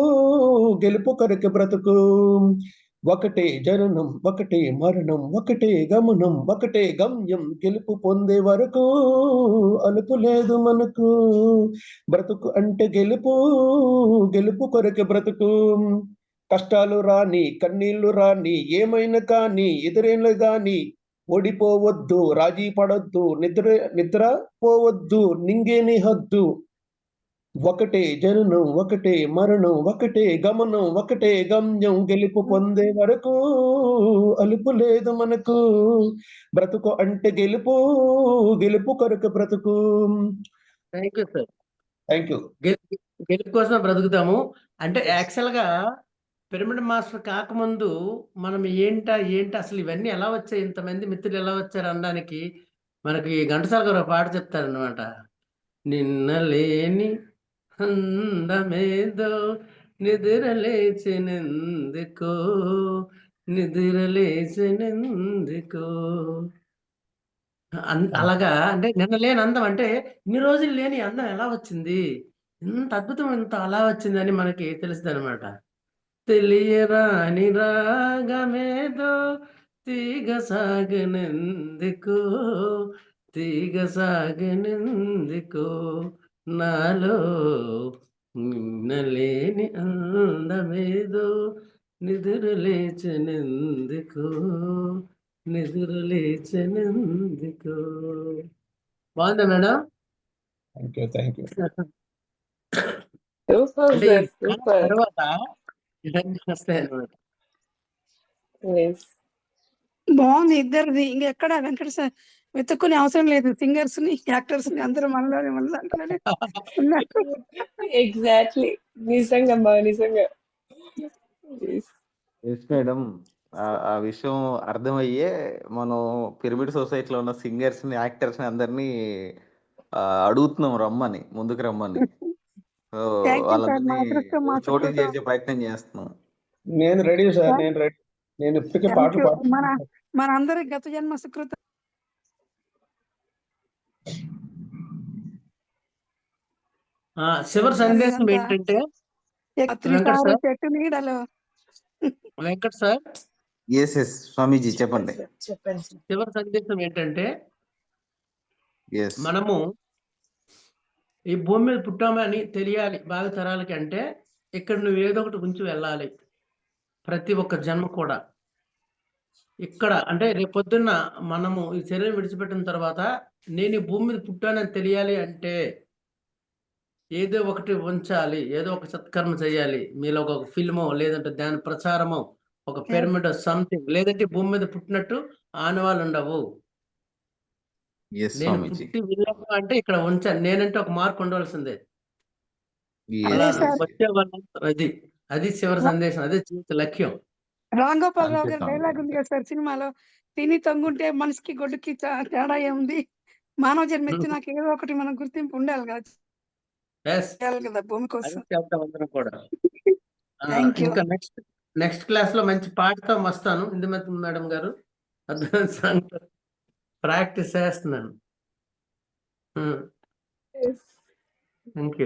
S6: గెలుపు కొరకు బ్రతుకు. ఒకటే జననం, ఒకటే మరణం, ఒకటే గమనం, ఒకటే గమ్యం, గెలుపు పొందే వరకు అలుపు లేదు మనకు, బ్రతుకు అంటే గెలుపు, గెలుపు కొరకు బ్రతుకు. కష్టాలు రాని, కన్నీళ్లు రాని, ఏమైనా కానీ ఎదురైన గాని ఓడిపోవద్దు, రాజీ పడొద్దు, నిద్ర పోవద్దు, నింగేని హద్దు. ఒకటే జననం, ఒకటే మరణం, ఒకటే గమనం, ఒకటే గమ్యం, గెలుపు పొందే వరకు అలుపు లేదు మనకు, బ్రతుకు అంటే గెలుపు, గెలుపు కొరకు బ్రతుకు.
S2: Thank you sir.
S6: Thank you.
S2: గెలుపు కోసం బ్రతుకుతాము అంటే యాక్చువల్గా పిరమిడ్ మాస్టర్ కాకముందు మనం ఏంటి అసలు ఇవన్నీ ఎలా వచ్చాయి, ఇంతమంది మిత్రులు ఎలా వచ్చారు అనడానికి మనకి ఘంటసాల గారు ఒక పాట చెప్తారనమాట. నిన్న లేని అందమేదో నిద్రలేచినందుకో, నిద్రలేచినందుకో. అలాగా అంటే నిన్న లేని అందం అంటే ఇన్ని రోజులు లేని అందం ఎలా వచ్చింది, ఇంత అద్భుతం ఇంత అలా వచ్చిందని మనకి తెలుస్తుంది అనమాట. తెలియరాని రాగమేదో తీగ సాగనందుకో, తీగ సాగనందుకో, నాలో నిన్నలేని అందమేదో నిద్ర లేచనందుకో, నిద్ర లేచనందుకో. బాగుందా మేడం?
S6: Thank you.
S3: సూపర్
S2: అంటే
S3: సార్,
S2: ఈ
S3: సూపర్.
S2: తర్వాత ఇవన్నీ వస్తాయి అన్నమాట.
S4: బాగుంది ఇద్దరిది. ఇంకెక్కడ వెంకట సార్ వెతుక్కునే అవసరం లేదు. సింగర్స్ ని, యాక్టర్స్ ని అందరూ మన దాంట్లోనే ఉన్నారు.
S3: ఎగ్జాక్ట్లీ, నిజంగా నిజంగా.
S5: ఎస్ మేడం, ఆ విషయం అర్థమయ్యే మనం పిరమిడ్ సొసైటీలో ఉన్న సింగర్స్ ని, యాక్టర్స్ ని అందరినీ అడుగుతున్నాం రమ్మని, ముందుకు రమ్మని. వాళ్ళందరినీ చోటుకి చేర్చే ప్రయత్నం చేస్తున్నాం.
S6: నేను రెడీ సార్, నేను రెడీ. నేను ఇప్పటికే పాటలు పాడుతున్నాను.
S4: మన అందరి గత జన్మ సుకృత.
S2: చివరి సందేశం ఏంటంటే
S4: చెట్టు నీడలో
S2: వెంకట్ సార్,
S5: ఎస్ స్వామీజీ చెప్పండి.
S3: చెప్పండి సార్.
S2: చివరి సందేశం ఏంటంటే,
S5: ఎస్
S2: మనము ఈ భూమి మీద పుట్టామని తెలియాలి భావితరాలకి అంటే, ఇక్కడ నువ్వు ఏదో ఒకటి ఉంచి వెళ్ళాలి. ప్రతి ఒక్క జన్మ కూడా ఇక్కడ అంటే రేపొద్దున్న మనము ఈ శరీరం విడిచిపెట్టిన తర్వాత నేను ఈ భూమి మీద పుట్టానని తెలియాలి అంటే ఏదో ఒకటి ఉంచాలి, ఏదో ఒక సత్కర్మ చేయాలి. మీలో ఒక ఫిల్మో లేదంటే దాని ప్రచారమో ఒక పిరమిడ్ సంథింగ్, లేదంటే భూమి మీద పుట్టినట్టు ఆనవాళ్ళు ఉండవు.
S5: ఎస్
S2: నేను
S5: స్వామీజీ.
S2: పుట్టి వెళ్ళాను అంటే ఇక్కడ ఉంచాను, నేనంటే ఒక మార్క్ ఉండవలసిందే. అలా
S5: Yes, yes.
S2: వచ్చే వాళ్ళందరూ అది అది చివరి సందేశం, అదే జీవిత లక్ష్యం.
S4: రామ్ గోపాల్ రావు
S5: అంతే
S4: గారి
S5: స్వామి.
S4: డైలాగ్ ఉంది కదా సార్ సినిమాలో, తిని తొంగుంటే మనిషికి గొడ్డుకి తేడా ఏముంది, మానవ జన్మ ఎత్తి నాకు ఏదో ఒకటి మనం గుర్తింపు ఉండాలి కదా,
S2: Yes,
S4: చేయాలి కదా భూమి
S2: అది
S4: కోసం.
S2: చేద్దాం అందరం కూడా.
S4: Thank you.
S2: ఇంకా నెక్స్ట్ క్లాస్ లో మంచి పాటతో వస్తాను. ఇందుమతి మేడం గారు ప్రాక్టీస్ చేస్తున్నాను.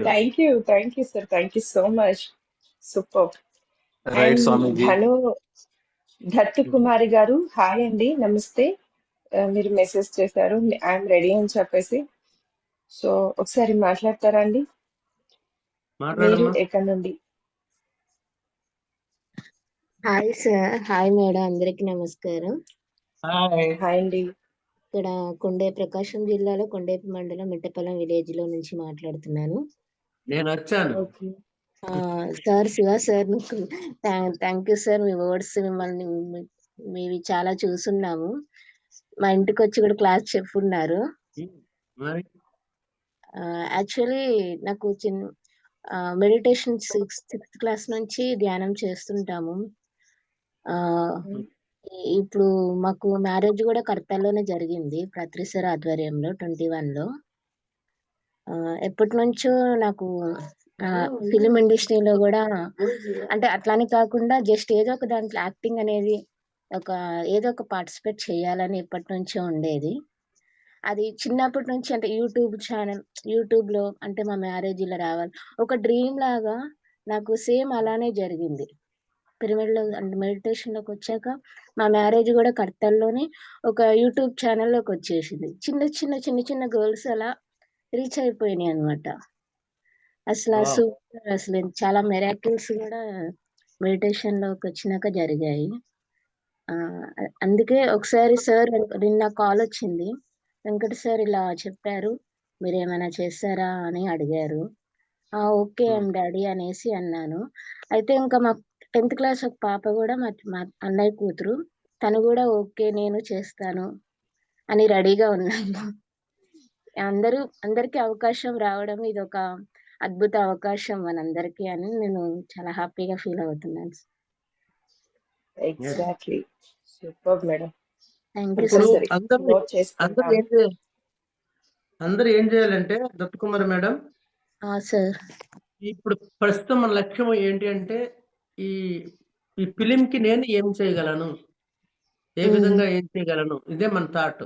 S2: Thank you.
S3: Thank you sir, thank you so much. Super.
S5: Right Swamiji.
S3: Dattu Kumari గారు హాయ్ అండి, నమస్తే. మీరు మెసేజ్ చేశారు ఐఎమ్ రెడీ అని చెప్పేసి, సో ఒకసారి మాట్లాడతారా అండి? మీరు
S2: మాట్లాడమ్మా.
S3: ఎక్కడి నుండి?
S11: హాయ్ సార్, హాయ్ మేడం, అందరికి నమస్కారం.
S2: హాయ్.
S3: హాయ్ అండి.
S11: ఇక్కడ ప్రకాశం జిల్లాలో కొండేపి మండలం మిట్టపల్లం విలేజ్ లో నుంచి మాట్లాడుతున్నాను.
S2: నేను వచ్చాను.
S3: Okay.
S11: Sir Shiva sir, thank you sir. Me words మిమ్మల్ని మీవి చాలా చూసున్నాము. మా ఇంటికి వచ్చి కూడా క్లాస్ చెప్పున్నారు.
S2: మరి
S11: యాక్చువల్లీ నాకు మెడిటేషన్ సిక్స్త్ క్లాస్ నుంచి ధ్యానం చేస్తుంటాము. ఇప్పుడు మాకు మ్యారేజ్ కూడా కర్తాల్లోనే జరిగింది, పత్రి సార్ ఆధ్వర్యంలో 21 లో. ఎప్పటి నుంచో నాకు ఫిలిం ఇండస్ట్రీలో కూడా అంటే అట్లానే కాకుండా జస్ట్ ఏదో ఒక దాంట్లో యాక్టింగ్ అనేది ఏదో ఒక పార్టిసిపేట్ చేయాలని ఎప్పటి నుంచో ఉండేది. అది చిన్నప్పటి నుంచి అంటే యూట్యూబ్ లో అంటే మా మ్యారేజ్ ఇలా రావాలి ఒక డ్రీమ్ లాగా నాకు సేమ్ అలానే జరిగింది. పిరమిడ్ లో అంటే మెడిటేషన్ లోకి వచ్చాక మా మ్యారేజ్ కూడా కర్తల్లోనే ఒక యూట్యూబ్ ఛానల్లోకి వచ్చేసింది. చిన్న గర్ల్స్ అలా రీచ్ అయిపోయినాయి అనమాట. అసలు చాలా మెరాకిల్స్ కూడా మెడిటేషన్ లోకి వచ్చినాక జరిగాయి. అందుకే ఒకసారి సార్ నిన్న కాల్ వచ్చింది, వెంకట సార్ ఇలా చెప్పారు, మీరు ఏమైనా చేస్తారా అని అడిగారు. ఓకే డాడీ అనేసి అన్నాను. అయితే ఇంకా మా 10th క్లాస్ ఒక పాప కూడా మా అన్నయ్య కూతురు, తను కూడా ఓకే నేను చేస్తాను అని రెడీగా ఉన్నాను. అందరికి అవకాశం రావడం ఇది ఒక అద్భుత అవకాశం మనందరికీ అని నేను చాలా హ్యాపీగా ఫీల్ అవుతున్నాను.
S3: Exactly, super madam.
S11: Thank you
S2: ఇప్పుడు
S11: సార్.
S2: అందరూ ఏం చేయాలంటే దత్తకుమారి మేడం,
S11: సార్
S2: ఇప్పుడు ప్రస్తుతం మన లక్ష్యం ఏంటి అంటే ఈ ఫిలింకి నేను ఏం చేయగలను, ఏ విధంగా ఏం చేయగలను, ఇదే మన థాట్.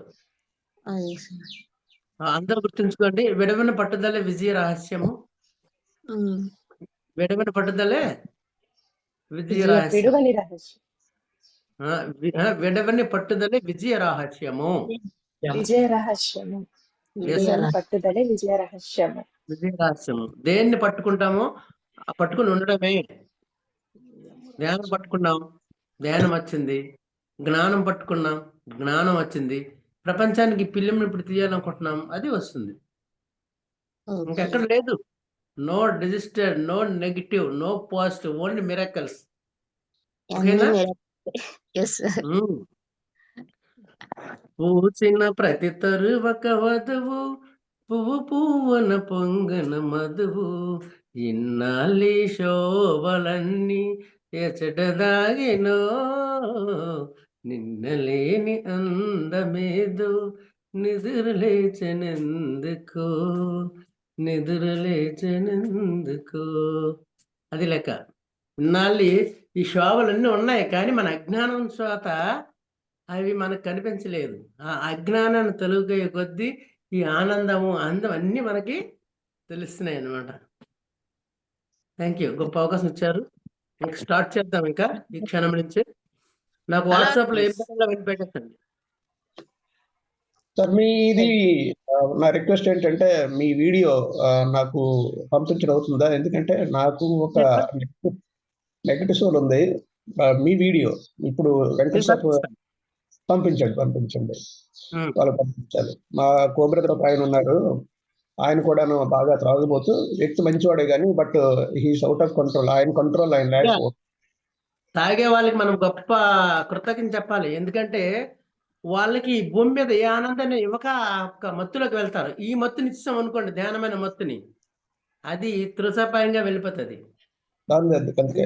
S2: అందరూ గుర్తుంచుకోండి, విడవని పట్టుదలే విజయ రహస్యము. విడవని పట్టుదలే విజయ రహస్యం. విడవని పట్టుదలే విజయ రహస్యము.
S3: విజయ రహస్యము. పట్టుదలే విజయ రహస్యము.
S2: విజయ రహస్యము. దేన్ని పట్టుకుంటామో పట్టుకుని ఉండడమే. ధ్యానం పట్టుకున్నాం, ధ్యానం వచ్చింది. జ్ఞానం పట్టుకున్నాం, జ్ఞానం వచ్చింది. ప్రపంచానికి ఫిలిం ఇప్పుడు తీయాలనుకుంటున్నాం, అది వస్తుంది. ఇంకెక్కడ లేదు. No disaster, no negative, no positive, only miracles. ఓకేనా? పూసిన ప్రతి తరువక వధువు, పువ్వున పొంగన మధువు, ఇన్నాళ్ళి శోభలన్నీ ఎచట దాగినో, నిన్నలేని అందమేదో నిదురలేచనెందుకో, నిదురలేచనెందుకో. అది లెక్క. ఇన్నాళ్ళు ఈ శోభలన్నీ ఉన్నాయి, కానీ మన అజ్ఞానం చేత అవి మనకు కనిపించలేదు. ఆ అజ్ఞానాన్ని తొలగే కొద్దీ ఈ ఆనందము అందం అన్నీ మనకి తెలుస్తున్నాయి అన్నమాట. థ్యాంక్ యూ, గొప్ప అవకాశం ఇచ్చారు. ఇంకా స్టార్ట్ చేద్దాం ఇంకా ఈ క్షణం నుంచి. నాకు వాట్సాప్ లో ఏం పెట్టండి.
S6: సార్ మీది నా రిక్వెస్ట్ ఏంటంటే మీ వీడియో నాకు పంపించడం అవుతుందా? ఎందుకంటే నాకు ఒక నెగటివ్ సోల్ ఉంది. మీ వీడియో ఇప్పుడు వెంకట సార్ పంపించండి. వాళ్ళు పంపించాలి. మా కోబ్రదర్ ఒక ఆయన ఉన్నారు, ఆయన కూడాను బాగా త్రాగుబోతు వ్యక్తి, మంచివాడే కానీ but he's out of control. ఆయన కంట్రోల్ ఆయన లేకపోతే
S2: తాగే వాళ్ళకి మనం గొప్ప కృతజ్ఞత చెప్పాలి. ఎందుకంటే వాళ్ళకి ఈ భూమి మీద ఏ ఆనందాన్ని ఇవ్వక ఒక మత్తులోకి వెళ్తారు. ఈ మత్తుని ఇచ్చాం అనుకోండి, ధ్యానమైన మత్తుని, అది తృసాపాయంగా వెళ్ళిపోతుంది.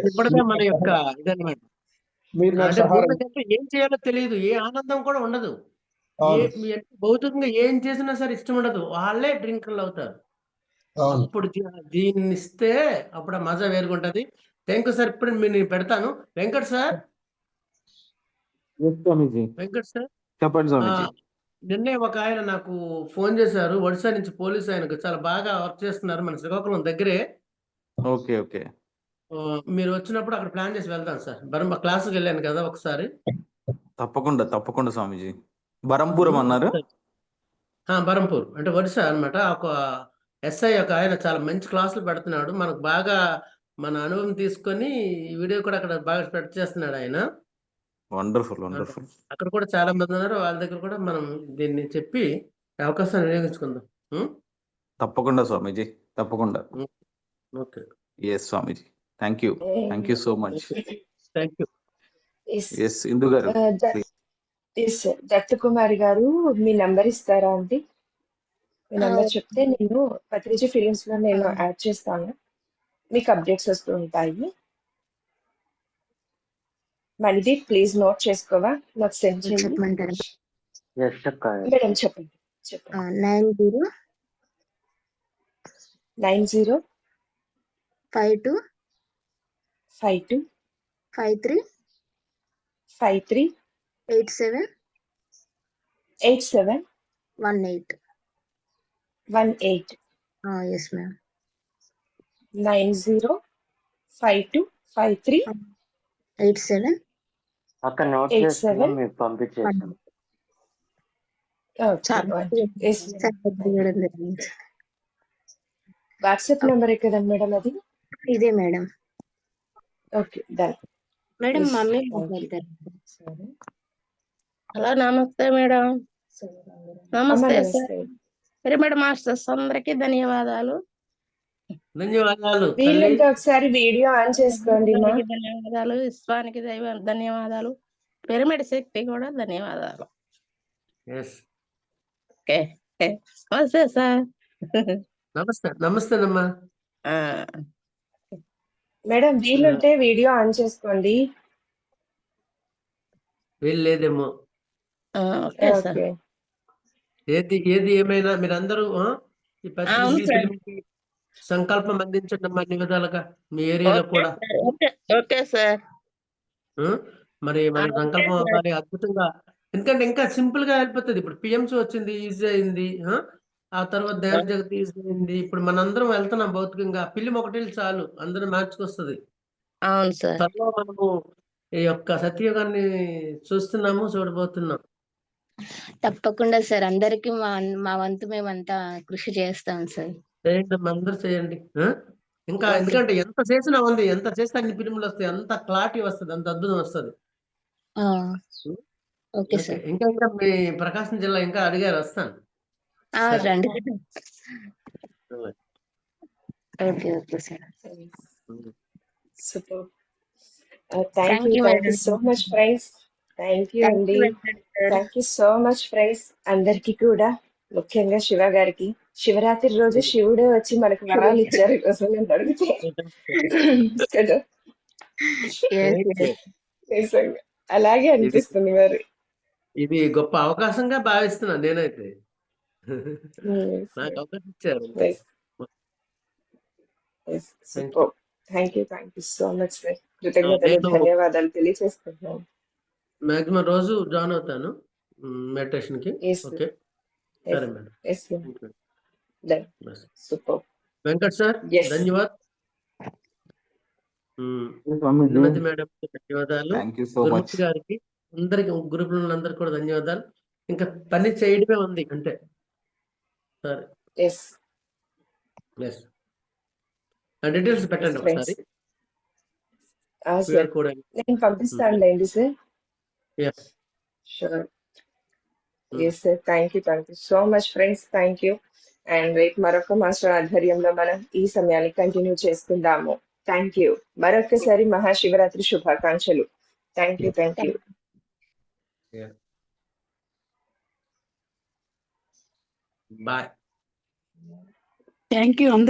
S2: ఇప్పటికే మన యొక్క ఇదన్నమాట. అంటే భూమి మీద ఏం చేయాలో తెలియదు, ఏ ఆనందం కూడా ఉండదు, భౌతికంగా ఏం చేసినా సరే ఇష్టం ఉండదు, వాళ్ళే డ్రింకర్లు అవుతారు. అప్పుడు దీన్ని ఇస్తే అప్పుడు ఆ మజా వేరుగుంటది. Thank you sir. ఇప్పుడు నేను పెడతాను. వెంకట్ సార్,
S5: చెప్పండి స్వామీజీ.
S2: నిన్నే ఒక ఆయన నాకు ఫోన్ చేశారు, ఒడిశా నుంచి, పోలీస్ ఆయనకు, చాలా బాగా వర్క్ చేస్తున్నారు మన శ్రీకాకుళం దగ్గరే.
S5: ఓకే ఓకే,
S2: మీరు వచ్చినప్పుడు అక్కడ ప్లాన్ చేసి వెళ్తాం సార్. బరంప క్లాసుకి వెళ్ళాను కదా ఒకసారి.
S5: తప్పకుండా స్వామీజీ. బరంపురం అన్నారు?
S2: బరంపూర్ అంటే ఒడిశా అన్నమాట. ఒక ఎస్ఐ ఒక ఆయన చాలా మంచి క్లాసులు పెడుతున్నాడు. మనకు బాగా మన అనుభవం తీసుకొని ఈ వీడియో కూడా అక్కడ బాగా స్ప్రెడ్ చేస్తున్నాడు ఆయన.
S5: వండర్ఫుల్.
S2: అక్కడ కూడా చాలా మంది ఉన్నారు, వాళ్ళ దగ్గర కూడా మనం దీన్ని చెప్పి అవకాశాన్ని వినియోగించుకుందాం.
S5: తప్పకుండా స్వామీజీ, తప్పకుండా.
S2: Okay.
S5: Yes Swamiji, thank you so much.
S2: Thank you.
S5: Yes Indu గారు,
S3: దత్తకుమారి గారు, మీ నంబర్ ఇస్తారా అండి? మీ నంబర్ చెప్తే నేను పత్రిజీ ఫిలిమ్స్ లో నేను యాడ్ చేస్తాను, మీకు అప్డేట్స్ వస్తూ ఉంటాయి. మళ్ళీ ప్లీజ్ నోట్ చేసుకోవా, నాకు సెండ్ చేయండి.
S11: చెప్పమంటారా
S3: మేడం? చెప్పండి.
S11: 90 52
S3: 53
S11: 87 18. Yes ma'am.
S3: 905253
S11: 87
S1: అక్కడ నోట్ చేసుకున్నా, మీకు పంపించేసాను.
S3: వాట్సాప్ నెంబరే కదా మేడం అది?
S11: ఇదే madam.
S3: Okay, done
S11: madam. Mummy మాట్లాడతారు. హలో, నమస్తే మేడం. నమస్తే సార్. పిరమిడ్ మాస్టర్స్ అందరికీ ధన్యవాదాలు.
S3: వీళ్ళంతా ఒకసారి వీడియో ఆన్ చేసుకోండి.
S11: ధన్యవాదాలు. విశ్వానికి ధన్యవాదాలు. పిరమిడ్ శక్తి కూడా ధన్యవాదాలు. ఓకే, నమస్తే సార్.
S2: నమస్తే అమ్మా.
S3: మేడం వీలుంటే వీడియో ఆన్ చేసుకోండి.
S2: వీలు లేదేమో. ఏది ఏమైనా మీరందరూ ఈ పత్రిక సంకల్పం అందించండి అమ్మా, అన్ని విధాలుగా మీ ఏరియాలో కూడా.
S11: Okay sir.
S2: మరి మన సంకల్పం అవ్వాలి అద్భుతంగా. ఎందుకంటే ఇంకా సింపుల్ గా వెళ్ళిపోతుంది. ఇప్పుడు పిఎంసి వచ్చింది, ఈజీ అయింది. ఆ తర్వాత ధ్యాన జగత్ ఈజీ అయింది. ఇప్పుడు మనందరం వెళ్తున్నాం భౌతికంగా. ఫిలిం ఒకటి చాలు, అందరం మార్చుకొస్తుంది.
S11: అవును సార్.
S2: త్వరలో మనము ఈ యొక్క సత్యయుగాన్ని చూస్తున్నాము, చూడబోతున్నాం.
S11: తప్పకుండా సార్. అందరికి మా వంతు మేమంతా కృషి చేస్తాం సార్.
S2: చేయండి, అందరూ చేయండి. ఇంకా ఎందుకంటే ఎంత చేసినా ఉంది, ఎంత చేస్తే అన్ని ఫిలింలు వస్తాయి, అంత క్లారిటీ వస్తుంది, అంత అద్భుతం వస్తుంది.
S11: Okay sir.
S2: ఇంకా మీ ప్రకాశం జిల్లా ఇంకా అడిగారు, వస్తాను.
S11: రండి. Okay sir.
S3: Super. Thank you so much friends. Thank you అండి. Thank you so much friends. అందరికి కూడా, ముఖ్యంగా శివ గారికి. శివరాత్రి రోజు శివుడే వచ్చి మనకు వరాలు ఇచ్చారు కోసం నేను అడిగితే కదా, అలాగే అనిపిస్తుంది. మరి
S2: ఇది గొప్ప అవకాశంగా భావిస్తున్నాను నేనైతే. నాకు అవకాశం ఇచ్చారు.
S3: Thank you so much sir. కృతజ్ఞతలు, ధన్యవాదాలు తెలియజేస్తున్నాను.
S2: మాక్సిమం రోజు జాయిన్ అవుతాను మెడిటేషన్ కి. ఓకే, సరే మేడం.
S3: సూపర్.
S2: వెంకట్ సార్, ధన్యవాద్. ఇందుమతి మేడం ధన్యవాదాలు.
S5: Thank you so much.
S2: Gurumurthy గారికి, అందరికి గ్రూప్ లో అందరికి కూడా ధన్యవాదాలు. ఇంకా పని చేయడమే ఉంది అంటే. సరే,
S3: ఎస్
S2: ప్లస్ డీటెయిల్స్ పెట్టండి
S3: ఫ్రెండ్స్.
S2: ఒకసారి. QR
S3: సార్
S2: కోడ్
S3: నేను పంపిస్తానులేండి sir.
S2: Yeah.
S3: Sure. Yes sir, thank you so much friends, thank you. And రేపు మరొక మాస్టర్ ఆధ్వర్యంలో మనం ఈ సమయాన్ని కంటిన్యూ చేసుకుందాము. Thank you. మరొకసారి మహాశివరాత్రి శుభాకాంక్షలు. Thank you.
S2: Bye.
S4: Thank you అందరికి.